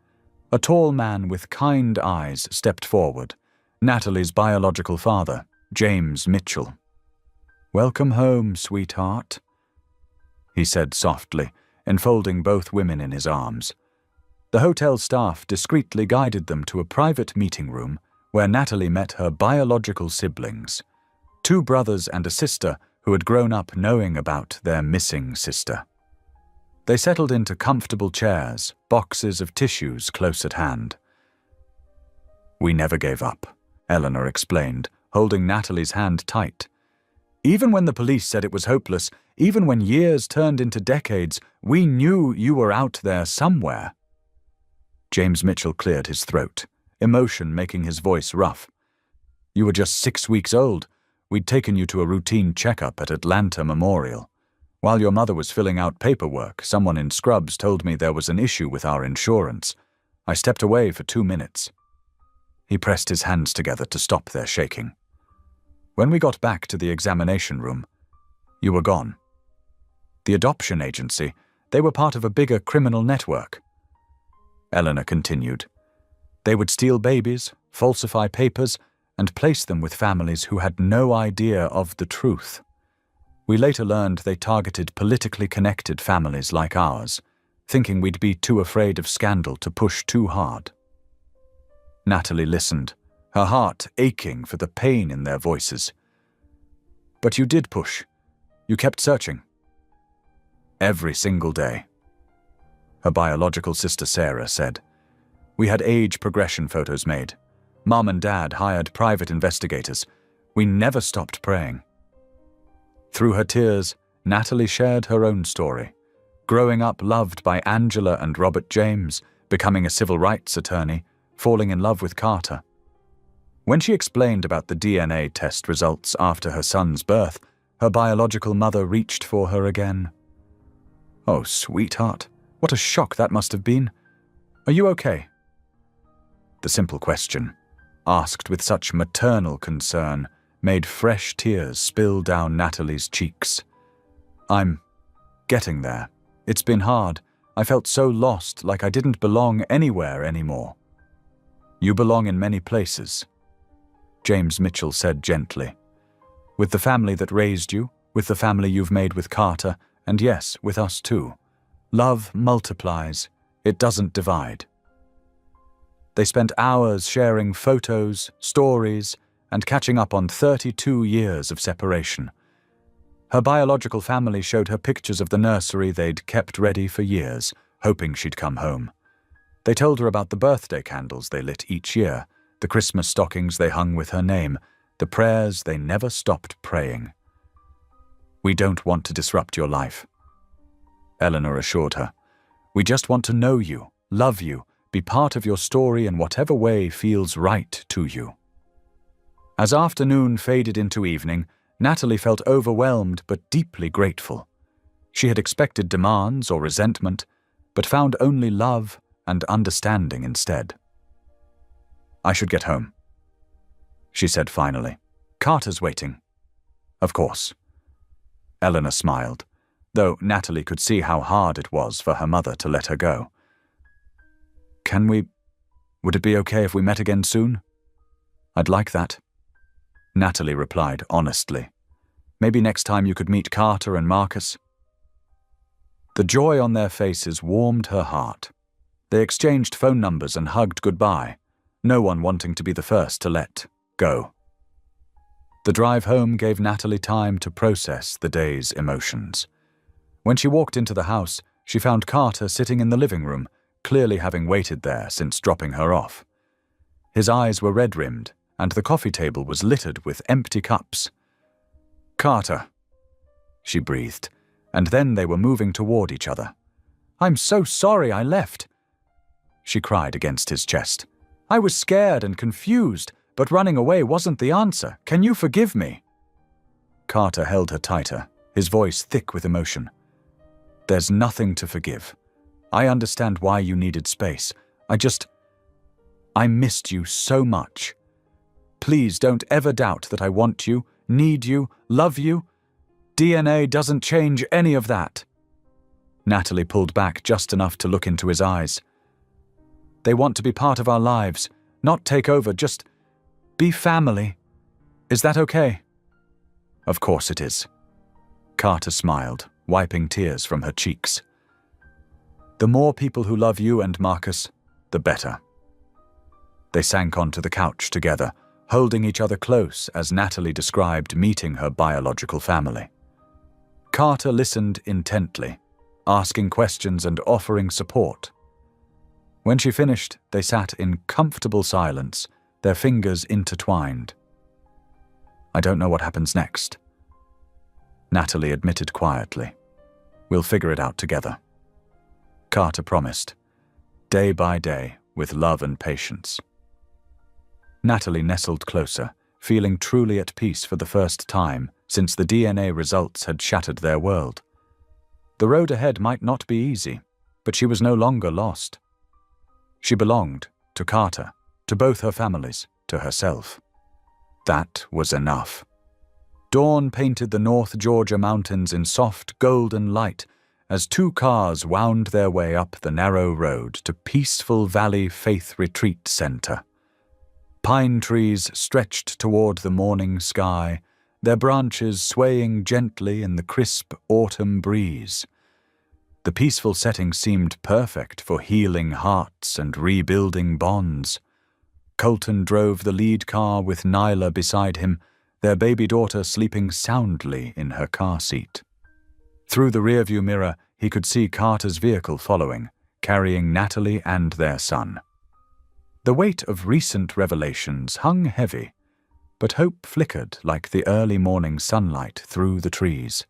A tall man with kind eyes stepped forward, Natalie's biological father, James Mitchell. "Welcome home, sweetheart," he said softly, enfolding both women in his arms. The hotel staff discreetly guided them to a private meeting room where Natalie met her biological siblings, 2 brothers and a sister who had grown up knowing about their missing sister. They settled into comfortable chairs, boxes of tissues close at hand. "We never gave up," Eleanor explained, holding Natalie's hand tight. "Even when the police said it was hopeless, even when years turned into decades, we knew you were out there somewhere." James Mitchell cleared his throat, emotion making his voice rough. "You were just 6 weeks old. We'd taken you to a routine checkup at Atlanta Memorial. While your mother was filling out paperwork, someone in scrubs told me there was an issue with our insurance. I stepped away for 2 minutes." He pressed his hands together to stop their shaking. "When we got back to the examination room, you were gone. The adoption agency, they were part of a bigger criminal network." Eleanor continued. "They would steal babies, falsify papers, and place them with families who had no idea of the truth. We later learned they targeted politically connected families like ours, thinking we'd be too afraid of scandal to push too hard." Natalie listened, her heart aching for the pain in their voices. "But you did push. You kept searching." "Every single day." Her biological sister Sarah said, "We had age progression photos made. Mom and Dad hired private investigators. We never stopped praying." Through her tears, Natalie shared her own story, growing up loved by Angela and Robert James, becoming a civil rights attorney, falling in love with Carter. When she explained about the DNA test results after her son's birth, her biological mother reached for her again. "Oh, sweetheart, what a shock that must have been. Are you okay?" The simple question, asked with such maternal concern, made fresh tears spill down Natalie's cheeks. "I'm getting there. It's been hard. I felt so lost, like I didn't belong anywhere anymore." "You belong in many places," James Mitchell said gently. "With the family that raised you, with the family you've made with Carter, and yes, with us too. Love multiplies. It doesn't divide." They spent hours sharing photos, stories, and catching up on 32 years of separation. Her biological family showed her pictures of the nursery they'd kept ready for years, hoping she'd come home. They told her about the birthday candles they lit each year, the Christmas stockings they hung with her name, the prayers they never stopped praying. "We don't want to disrupt your life," Eleanor assured her. "We just want to know you, love you, be part of your story in whatever way feels right to you." As afternoon faded into evening, Natalie felt overwhelmed but deeply grateful. She had expected demands or resentment, but found only love and understanding instead. "I should get home," she said finally. "Carter's waiting." "Of course." Eleanor smiled, though Natalie could see how hard it was for her mother to let her go. Would it be okay if we met again soon?" "I'd like that," Natalie replied honestly. "Maybe next time you could meet Carter and Marcus." The joy on their faces warmed her heart. They exchanged phone numbers and hugged goodbye, no one wanting to be the first to let go. The drive home gave Natalie time to process the day's emotions. When she walked into the house, she found Carter sitting in the living room, clearly having waited there since dropping her off. His eyes were red-rimmed, and the coffee table was littered with empty cups. "Carter," she breathed, and then they were moving toward each other. "I'm so sorry I left," she cried against his chest. "I was scared and confused, but running away wasn't the answer. Can you forgive me?" Carter held her tighter, his voice thick with emotion. "There's nothing to forgive. I understand why you needed space. I missed you so much. Please don't ever doubt that I want you, need you, love you. DNA doesn't change any of that." Natalie pulled back just enough to look into his eyes. "They want to be part of our lives, not take over, just be family. Is that okay?" "Of course it is." Carter smiled, wiping tears from her cheeks. "The more people who love you and Marcus, the better." They sank onto the couch together, holding each other close as Natalie described meeting her biological family. Carter listened intently, asking questions and offering support. When she finished, they sat in comfortable silence, their fingers intertwined. "I don't know what happens next," Natalie admitted quietly. "We'll figure it out together." Carter promised, day by day, with love and patience. Natalie nestled closer, feeling truly at peace for the first time since the DNA results had shattered their world. The road ahead might not be easy, but she was no longer lost. She belonged to Carter, to both her families, to herself. That was enough. Dawn painted the North Georgia mountains in soft golden light as two cars wound their way up the narrow road to Peaceful Valley Faith Retreat Center. Pine trees stretched toward the morning sky, their branches swaying gently in the crisp autumn breeze. The peaceful setting seemed perfect for healing hearts and rebuilding bonds. Colton drove the lead car with Nyla beside him, their baby daughter sleeping soundly in her car seat. Through the rearview mirror, he could see Carter's vehicle following, carrying Natalie and their son. The weight of recent revelations hung heavy, but hope flickered like the early morning sunlight through the trees.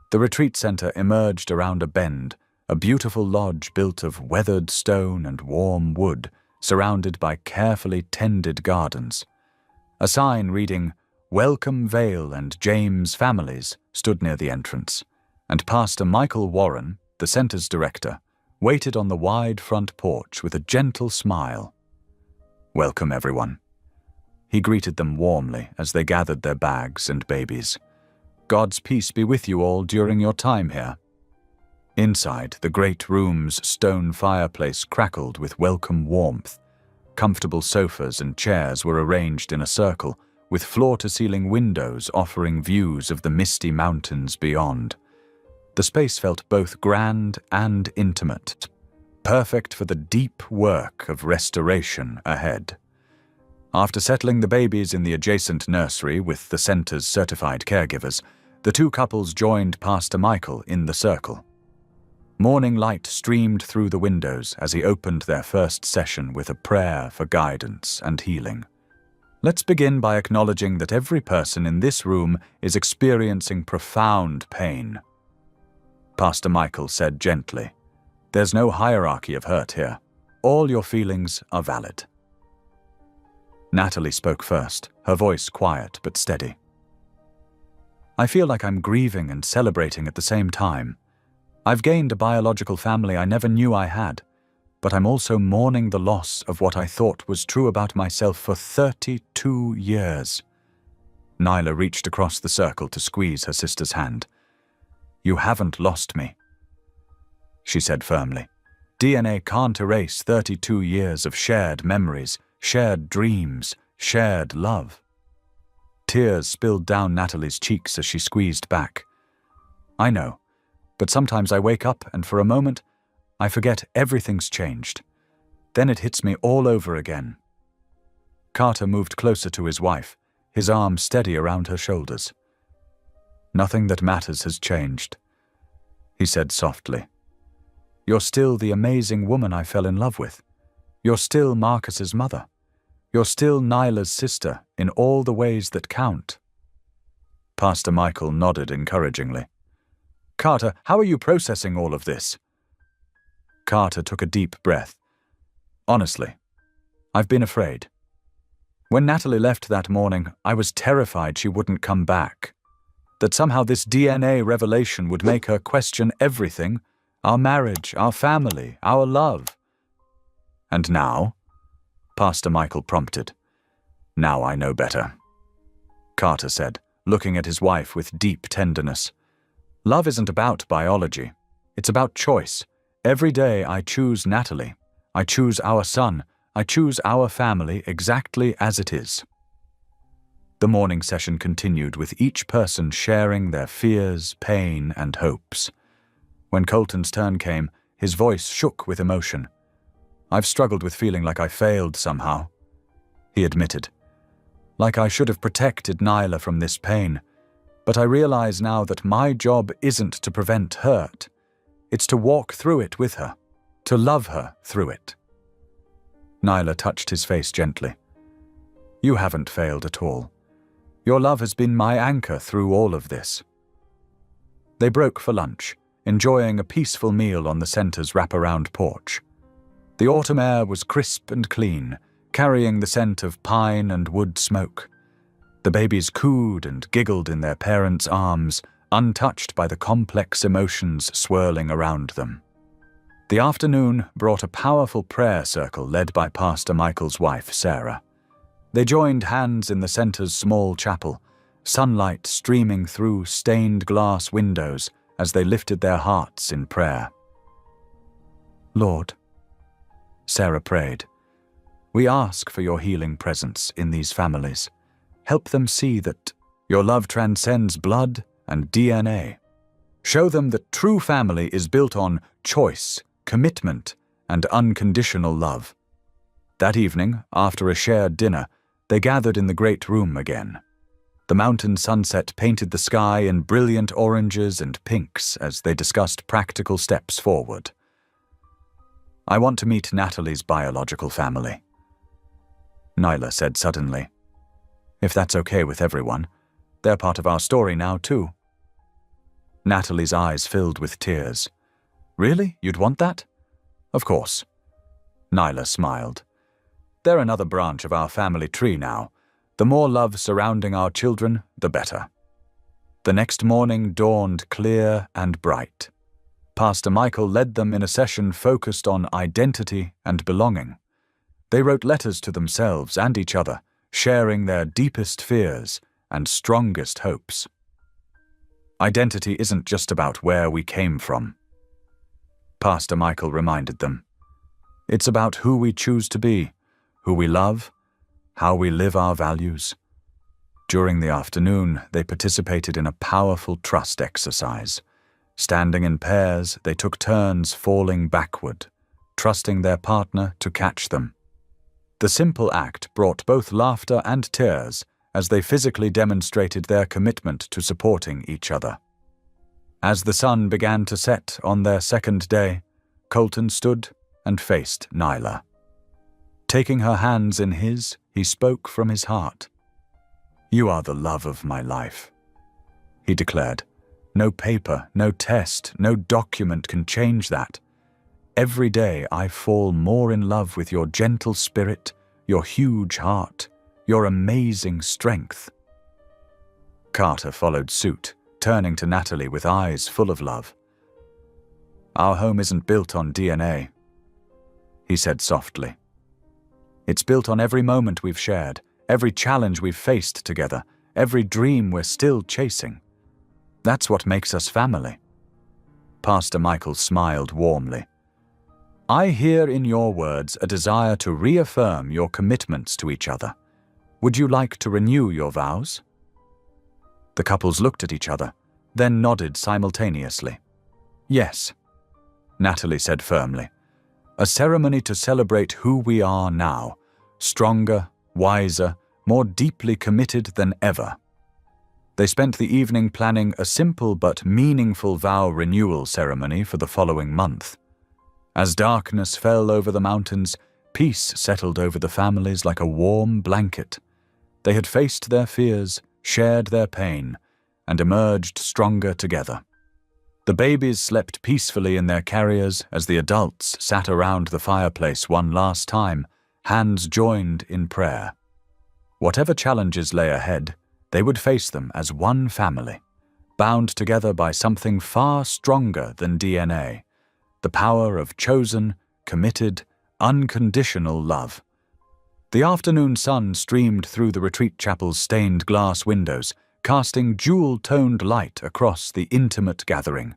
The retreat center emerged around a bend, a beautiful lodge built of weathered stone and warm wood, surrounded by carefully tended gardens. A sign reading, "Welcome Vale and James Families," stood near the entrance, and Pastor Michael Warren, the center's director, waited on the wide front porch with a gentle smile. "Welcome, everyone." He greeted them warmly as they gathered their bags and babies. "God's peace be with you all during your time here." Inside, the great room's stone fireplace crackled with welcome warmth. Comfortable sofas and chairs were arranged in a circle, with floor-to-ceiling windows offering views of the misty mountains beyond. The space felt both grand and intimate, perfect for the deep work of restoration ahead. After settling the babies in the adjacent nursery with the center's certified caregivers, the two couples joined Pastor Michael in the circle. Morning light streamed through the windows as he opened their first session with a prayer for guidance and healing. "Let's begin by acknowledging that every person in this room is experiencing profound pain," Pastor Michael said gently. "There's no hierarchy of hurt here. All your feelings are valid." Natalie spoke first, her voice quiet but steady. "I feel like I'm grieving and celebrating at the same time. I've gained a biological family I never knew I had, but I'm also mourning the loss of what I thought was true about myself for 32 years. Nyla reached across the circle to squeeze her sister's hand. "You haven't lost me," she said firmly. "DNA can't erase 32 years of shared memories, shared dreams, shared love." Tears spilled down Natalie's cheeks as she squeezed back. "I know, but sometimes I wake up and for a moment, I forget everything's changed. Then it hits me all over again." Carter moved closer to his wife, his arm steady around her shoulders. "Nothing that matters has changed," he said softly. "You're still the amazing woman I fell in love with. You're still Marcus's mother. You're still Nyla's sister in all the ways that count." Pastor Michael nodded encouragingly. "Carter, how are you processing all of this?" Carter took a deep breath. "Honestly, I've been afraid. When Natalie left that morning, I was terrified she wouldn't come back. That somehow this DNA revelation would make her question everything, our marriage, our family, our love. And now?" Pastor Michael prompted. Now I know better, Carter said, looking at his wife with deep tenderness. Love isn't about biology. It's about choice. Every day I choose Natalie. I choose our son. I choose our family exactly as it is. The morning session continued with each person sharing their fears, pain, and hopes. When Colton's turn came, his voice shook with emotion. I've struggled with feeling like I failed somehow, he admitted. Like I should have protected Nyla from this pain. But I realize now that my job isn't to prevent hurt. It's to walk through it with her, to love her through it. Nyla touched his face gently. You haven't failed at all. Your love has been my anchor through all of this. They broke for lunch, enjoying a peaceful meal on the center's wraparound porch. The autumn air was crisp and clean, carrying the scent of pine and wood smoke. The babies cooed and giggled in their parents' arms, untouched by the complex emotions swirling around them. The afternoon brought a powerful prayer circle led by Pastor Michael's wife, Sarah. They joined hands in the center's small chapel, sunlight streaming through stained glass windows as they lifted their hearts in prayer. Lord, Sarah prayed, we ask for your healing presence in these families. Help them see that your love transcends blood and DNA. Show them that true family is built on choice, commitment, and unconditional love. That evening, after a shared dinner, they gathered in the great room again. The mountain sunset painted the sky in brilliant oranges and pinks as they discussed practical steps forward. I want to meet Natalie's biological family, Nyla said suddenly. If that's okay with everyone, they're part of our story now too. Natalie's eyes filled with tears. Really? You'd want that? Of course. Nyla smiled. They're another branch of our family tree now. The more love surrounding our children, the better. The next morning dawned clear and bright. Pastor Michael led them in a session focused on identity and belonging. They wrote letters to themselves and each other, sharing their deepest fears and strongest hopes. Identity isn't just about where we came from, Pastor Michael reminded them. It's about who we choose to be, who we love, how we live our values. During the afternoon, they participated in a powerful trust exercise. Standing in pairs, they took turns falling backward, trusting their partner to catch them. The simple act brought both laughter and tears as they physically demonstrated their commitment to supporting each other. As the sun began to set on their second day, Colton stood and faced Nyla. Taking her hands in his, he spoke from his heart. You are the love of my life, he declared. No paper, no test, no document can change that. Every day I fall more in love with your gentle spirit, your huge heart, your amazing strength. Carter followed suit, turning to Natalie with eyes full of love. Our home isn't built on DNA, he said softly. It's built on every moment we've shared, every challenge we've faced together, every dream we're still chasing. That's what makes us family. Pastor Michael smiled warmly. I hear in your words a desire to reaffirm your commitments to each other. Would you like to renew your vows? The couples looked at each other, then nodded simultaneously. Yes, Natalie said firmly. A ceremony to celebrate who we are now, stronger, wiser, more deeply committed than ever. They spent the evening planning a simple but meaningful vow renewal ceremony for the following month. As darkness fell over the mountains, peace settled over the families like a warm blanket. They had faced their fears, shared their pain, and emerged stronger together. The babies slept peacefully in their carriers as the adults sat around the fireplace one last time, hands joined in prayer. Whatever challenges lay ahead, they would face them as one family, bound together by something far stronger than DNA. The power of chosen, committed, unconditional love. The afternoon sun streamed through the retreat chapel's stained glass windows, casting jewel-toned light across the intimate gathering.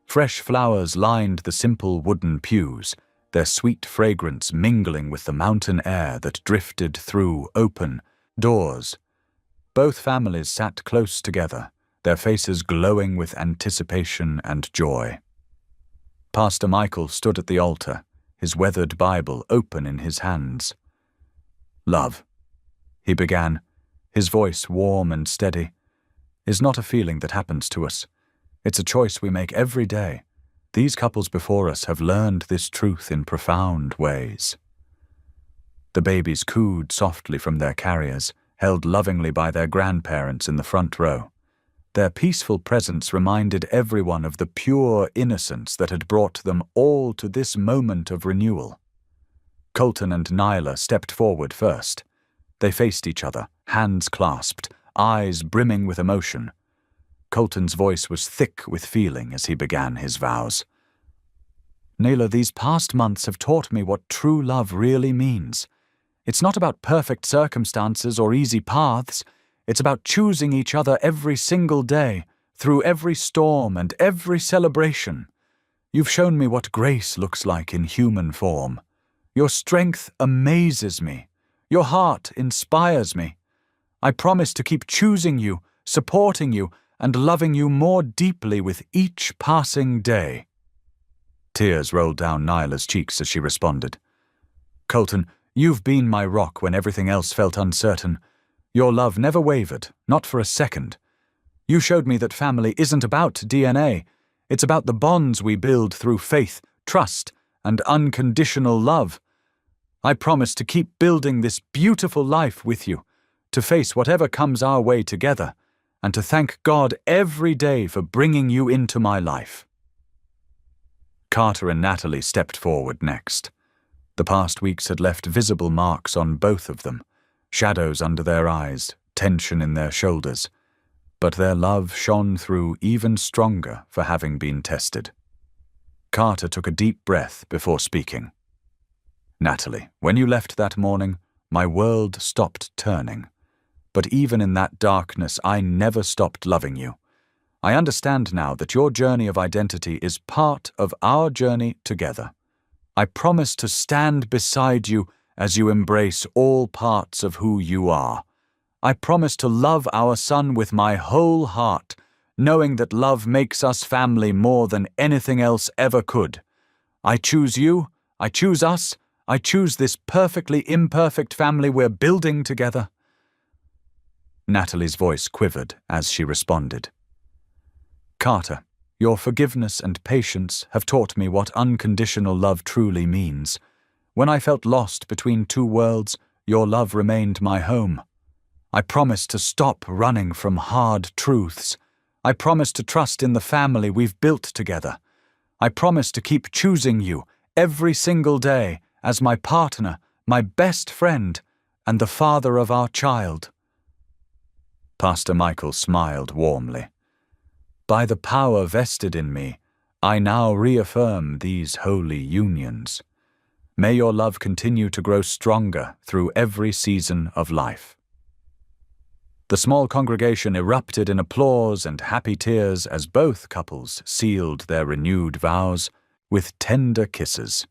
Fresh flowers lined the simple wooden pews, their sweet fragrance mingling with the mountain air that drifted through open doors. Both families sat close together, their faces glowing with anticipation and joy. Pastor Michael stood at the altar, his weathered Bible open in his hands. "Love," he began, his voice warm and steady, "is not a feeling that happens to us. It's a choice we make every day. These couples before us have learned this truth in profound ways." The babies cooed softly from their carriers, held lovingly by their grandparents in the front row. Their peaceful presence reminded everyone of the pure innocence that had brought them all to this moment of renewal. Colton and Nyla stepped forward first. They faced each other, hands clasped, eyes brimming with emotion. Colton's voice was thick with feeling as he began his vows. "Nyla, these past months have taught me what true love really means. It's not about perfect circumstances or easy paths. It's about choosing each other every single day, through every storm and every celebration. You've shown me what grace looks like in human form. Your strength amazes me. Your heart inspires me. I promise to keep choosing you, supporting you, and loving you more deeply with each passing day." Tears rolled down Nyla's cheeks as she responded. "Colton, you've been my rock when everything else felt uncertain. Your love never wavered, not for a second. You showed me that family isn't about DNA. It's about the bonds we build through faith, trust, and unconditional love. I promise to keep building this beautiful life with you, to face whatever comes our way together, and to thank God every day for bringing you into my life." Carter and Natalie stepped forward next. The past weeks had left visible marks on both of them, shadows under their eyes, tension in their shoulders, but their love shone through even stronger for having been tested. Carter took a deep breath before speaking. "Natalie, when you left that morning, my world stopped turning. But even in that darkness, I never stopped loving you. I understand now that your journey of identity is part of our journey together. I promise to stand beside you as you embrace all parts of who you are. I promise to love our son with my whole heart, knowing that love makes us family more than anything else ever could. I choose you, I choose us, I choose this perfectly imperfect family we're building together." Natalie's voice quivered as she responded. "Carter, your forgiveness and patience have taught me what unconditional love truly means. When I felt lost between two worlds, your love remained my home. I promise to stop running from hard truths. I promise to trust in the family we've built together. I promise to keep choosing you every single day as my partner, my best friend, and the father of our child." Pastor Michael smiled warmly. "By the power vested in me, I now reaffirm these holy unions. May your love continue to grow stronger through every season of life." The small congregation erupted in applause and happy tears as both couples sealed their renewed vows with tender kisses.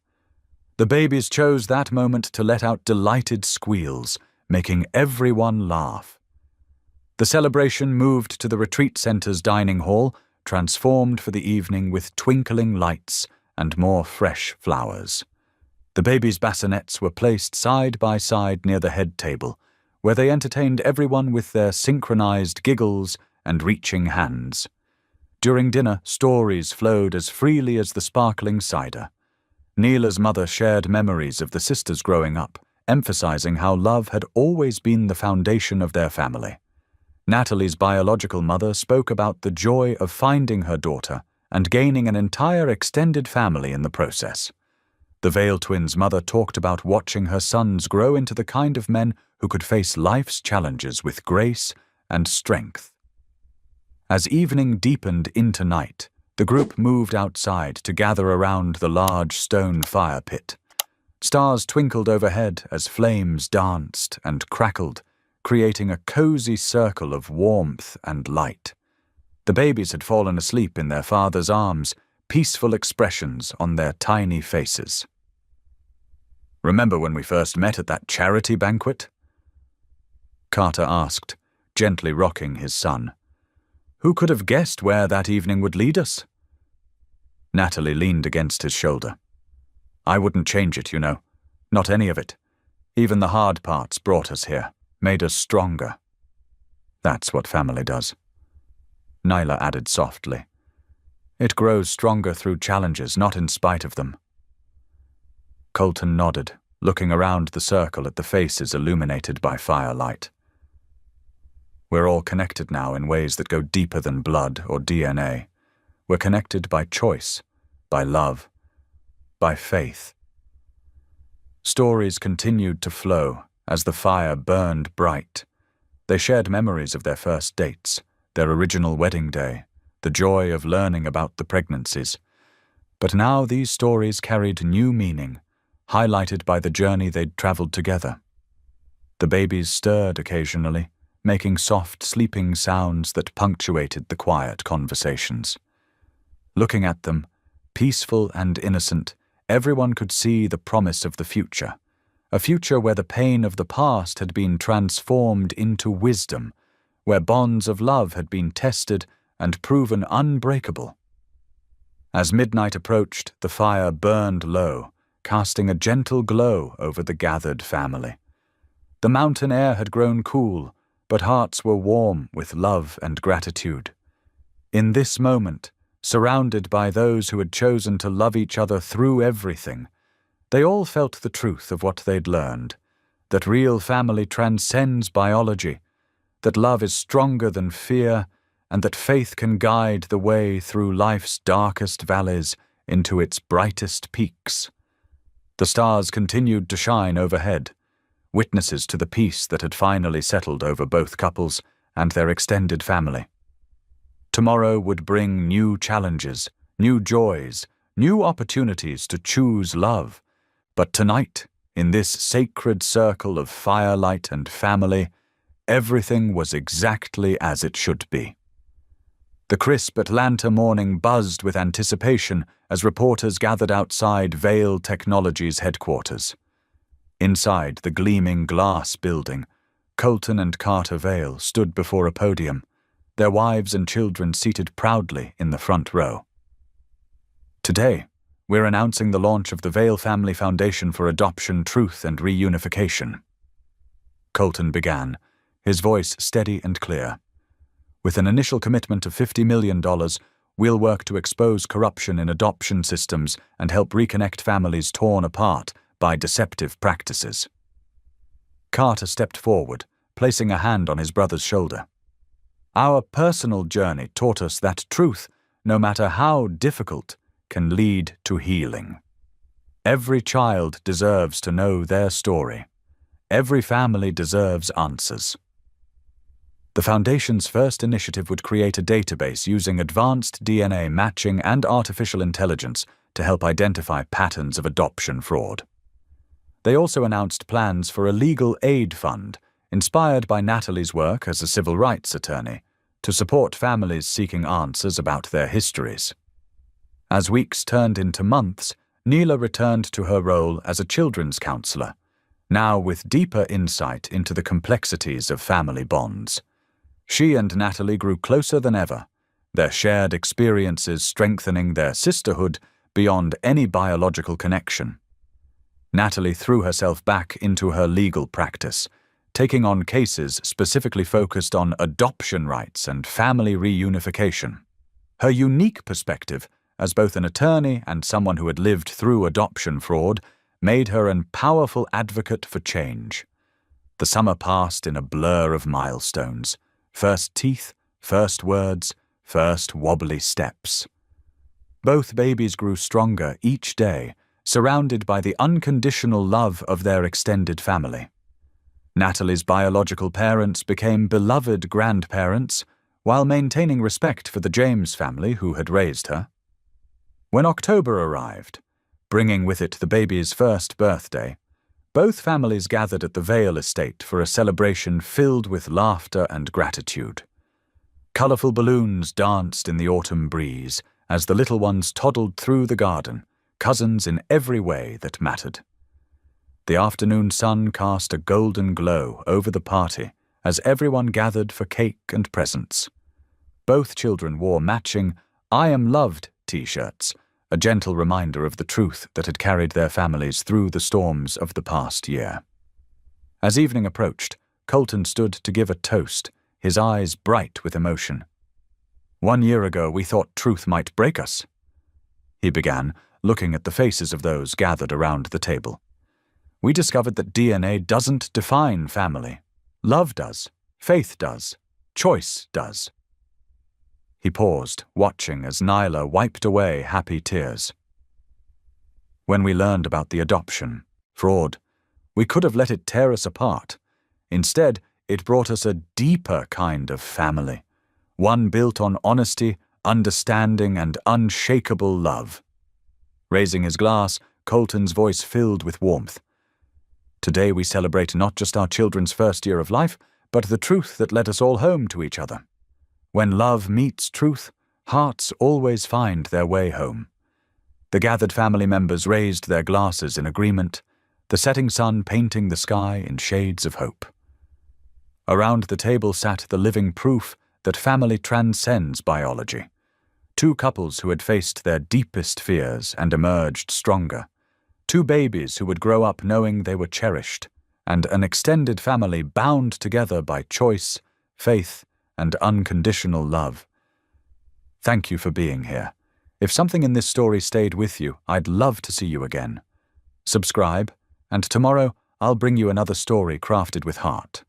The babies chose that moment to let out delighted squeals, making everyone laugh. The celebration moved to the retreat center's dining hall, transformed for the evening with twinkling lights and more fresh flowers. The babies' bassinets were placed side by side near the head table, where they entertained everyone with their synchronized giggles and reaching hands. During dinner, stories flowed as freely as the sparkling cider. Neela's mother shared memories of the sisters growing up, emphasizing how love had always been the foundation of their family. Natalie's biological mother spoke about the joy of finding her daughter and gaining an entire extended family in the process. The Vale twins' mother talked about watching her sons grow into the kind of men who could face life's challenges with grace and strength. As evening deepened into night, the group moved outside to gather around the large stone fire pit. Stars twinkled overhead as flames danced and crackled, creating a cozy circle of warmth and light. The babies had fallen asleep in their father's arms, peaceful expressions on their tiny faces. "Remember when we first met at that charity banquet?" Carter asked, gently rocking his son. "Who could have guessed where that evening would lead us?" Natalie leaned against his shoulder. "I wouldn't change it, you know. Not any of it. Even the hard parts brought us here, made us stronger. That's what family does." Nyla added softly. "It grows stronger through challenges, not in spite of them." Colton nodded, looking around the circle at the faces illuminated by firelight. "We're all connected now in ways that go deeper than blood or DNA. We're connected by choice, by love, by faith." Stories continued to flow as the fire burned bright. They shared memories of their first dates, their original wedding day, the joy of learning about the pregnancies. But now these stories carried new meaning, highlighted by the journey they'd traveled together. The babies stirred occasionally, making soft, sleeping sounds that punctuated the quiet conversations. Looking at them, peaceful and innocent, everyone could see the promise of the future, a future where the pain of the past had been transformed into wisdom, where bonds of love had been tested and proven unbreakable. As midnight approached, the fire burned low, casting a gentle glow over the gathered family. The mountain air had grown cool, but hearts were warm with love and gratitude. In this moment, surrounded by those who had chosen to love each other through everything, they all felt the truth of what they'd learned, that real family transcends biology, that love is stronger than fear, and that faith can guide the way through life's darkest valleys into its brightest peaks. The stars continued to shine overhead, witnesses to the peace that had finally settled over both couples and their extended family. Tomorrow would bring new challenges, new joys, new opportunities to choose love. But tonight, in this sacred circle of firelight and family, everything was exactly as it should be. The crisp Atlanta morning buzzed with anticipation as reporters gathered outside Vale Technologies headquarters. Inside the gleaming glass building, Colton and Carter Vale stood before a podium, their wives and children seated proudly in the front row. "Today, we're announcing the launch of the Vale Family Foundation for Adoption, Truth, and Reunification." Colton began, his voice steady and clear. "With an initial commitment of $50 million, we'll work to expose corruption in adoption systems and help reconnect families torn apart by deceptive practices." Carter stepped forward, placing a hand on his brother's shoulder. "Our personal journey taught us that truth, no matter how difficult, can lead to healing. Every child deserves to know their story. Every family deserves answers." The Foundation's first initiative would create a database using advanced DNA matching and artificial intelligence to help identify patterns of adoption fraud. They also announced plans for a legal aid fund, inspired by Natalie's work as a civil rights attorney, to support families seeking answers about their histories. As weeks turned into months, Neela returned to her role as a children's counselor, now with deeper insight into the complexities of family bonds. She and Natalie grew closer than ever, their shared experiences strengthening their sisterhood beyond any biological connection. Natalie threw herself back into her legal practice, taking on cases specifically focused on adoption rights and family reunification. Her unique perspective, as both an attorney and someone who had lived through adoption fraud, made her a powerful advocate for change. The summer passed in a blur of milestones. First teeth, first words, first wobbly steps. Both babies grew stronger each day, surrounded by the unconditional love of their extended family. Natalie's biological parents became beloved grandparents, while maintaining respect for the James family who had raised her. When October arrived, bringing with it the baby's first birthday, both families gathered at the Vale estate for a celebration filled with laughter and gratitude. Colourful balloons danced in the autumn breeze as the little ones toddled through the garden, cousins in every way that mattered. The afternoon sun cast a golden glow over the party as everyone gathered for cake and presents. Both children wore matching "I am loved" t-shirts, a gentle reminder of the truth that had carried their families through the storms of the past year. As evening approached, Colton stood to give a toast, his eyes bright with emotion. "1 year ago we thought truth might break us," he began, looking at the faces of those gathered around the table. "We discovered that DNA doesn't define family. Love does, faith does, choice does." He paused, watching as Nyla wiped away happy tears. "When we learned about the adoption, fraud, we could have let it tear us apart. Instead, it brought us a deeper kind of family, one built on honesty, understanding, and unshakable love." Raising his glass, Colton's voice filled with warmth. "Today we celebrate not just our children's first year of life, but the truth that led us all home to each other. When love meets truth, hearts always find their way home." The gathered family members raised their glasses in agreement, the setting sun painting the sky in shades of hope. Around the table sat the living proof that family transcends biology. Two couples who had faced their deepest fears and emerged stronger. Two babies who would grow up knowing they were cherished, and an extended family bound together by choice, faith, and unconditional love. Thank you for being here. If something in this story stayed with you, I'd love to see you again. Subscribe, and tomorrow I'll bring you another story crafted with heart.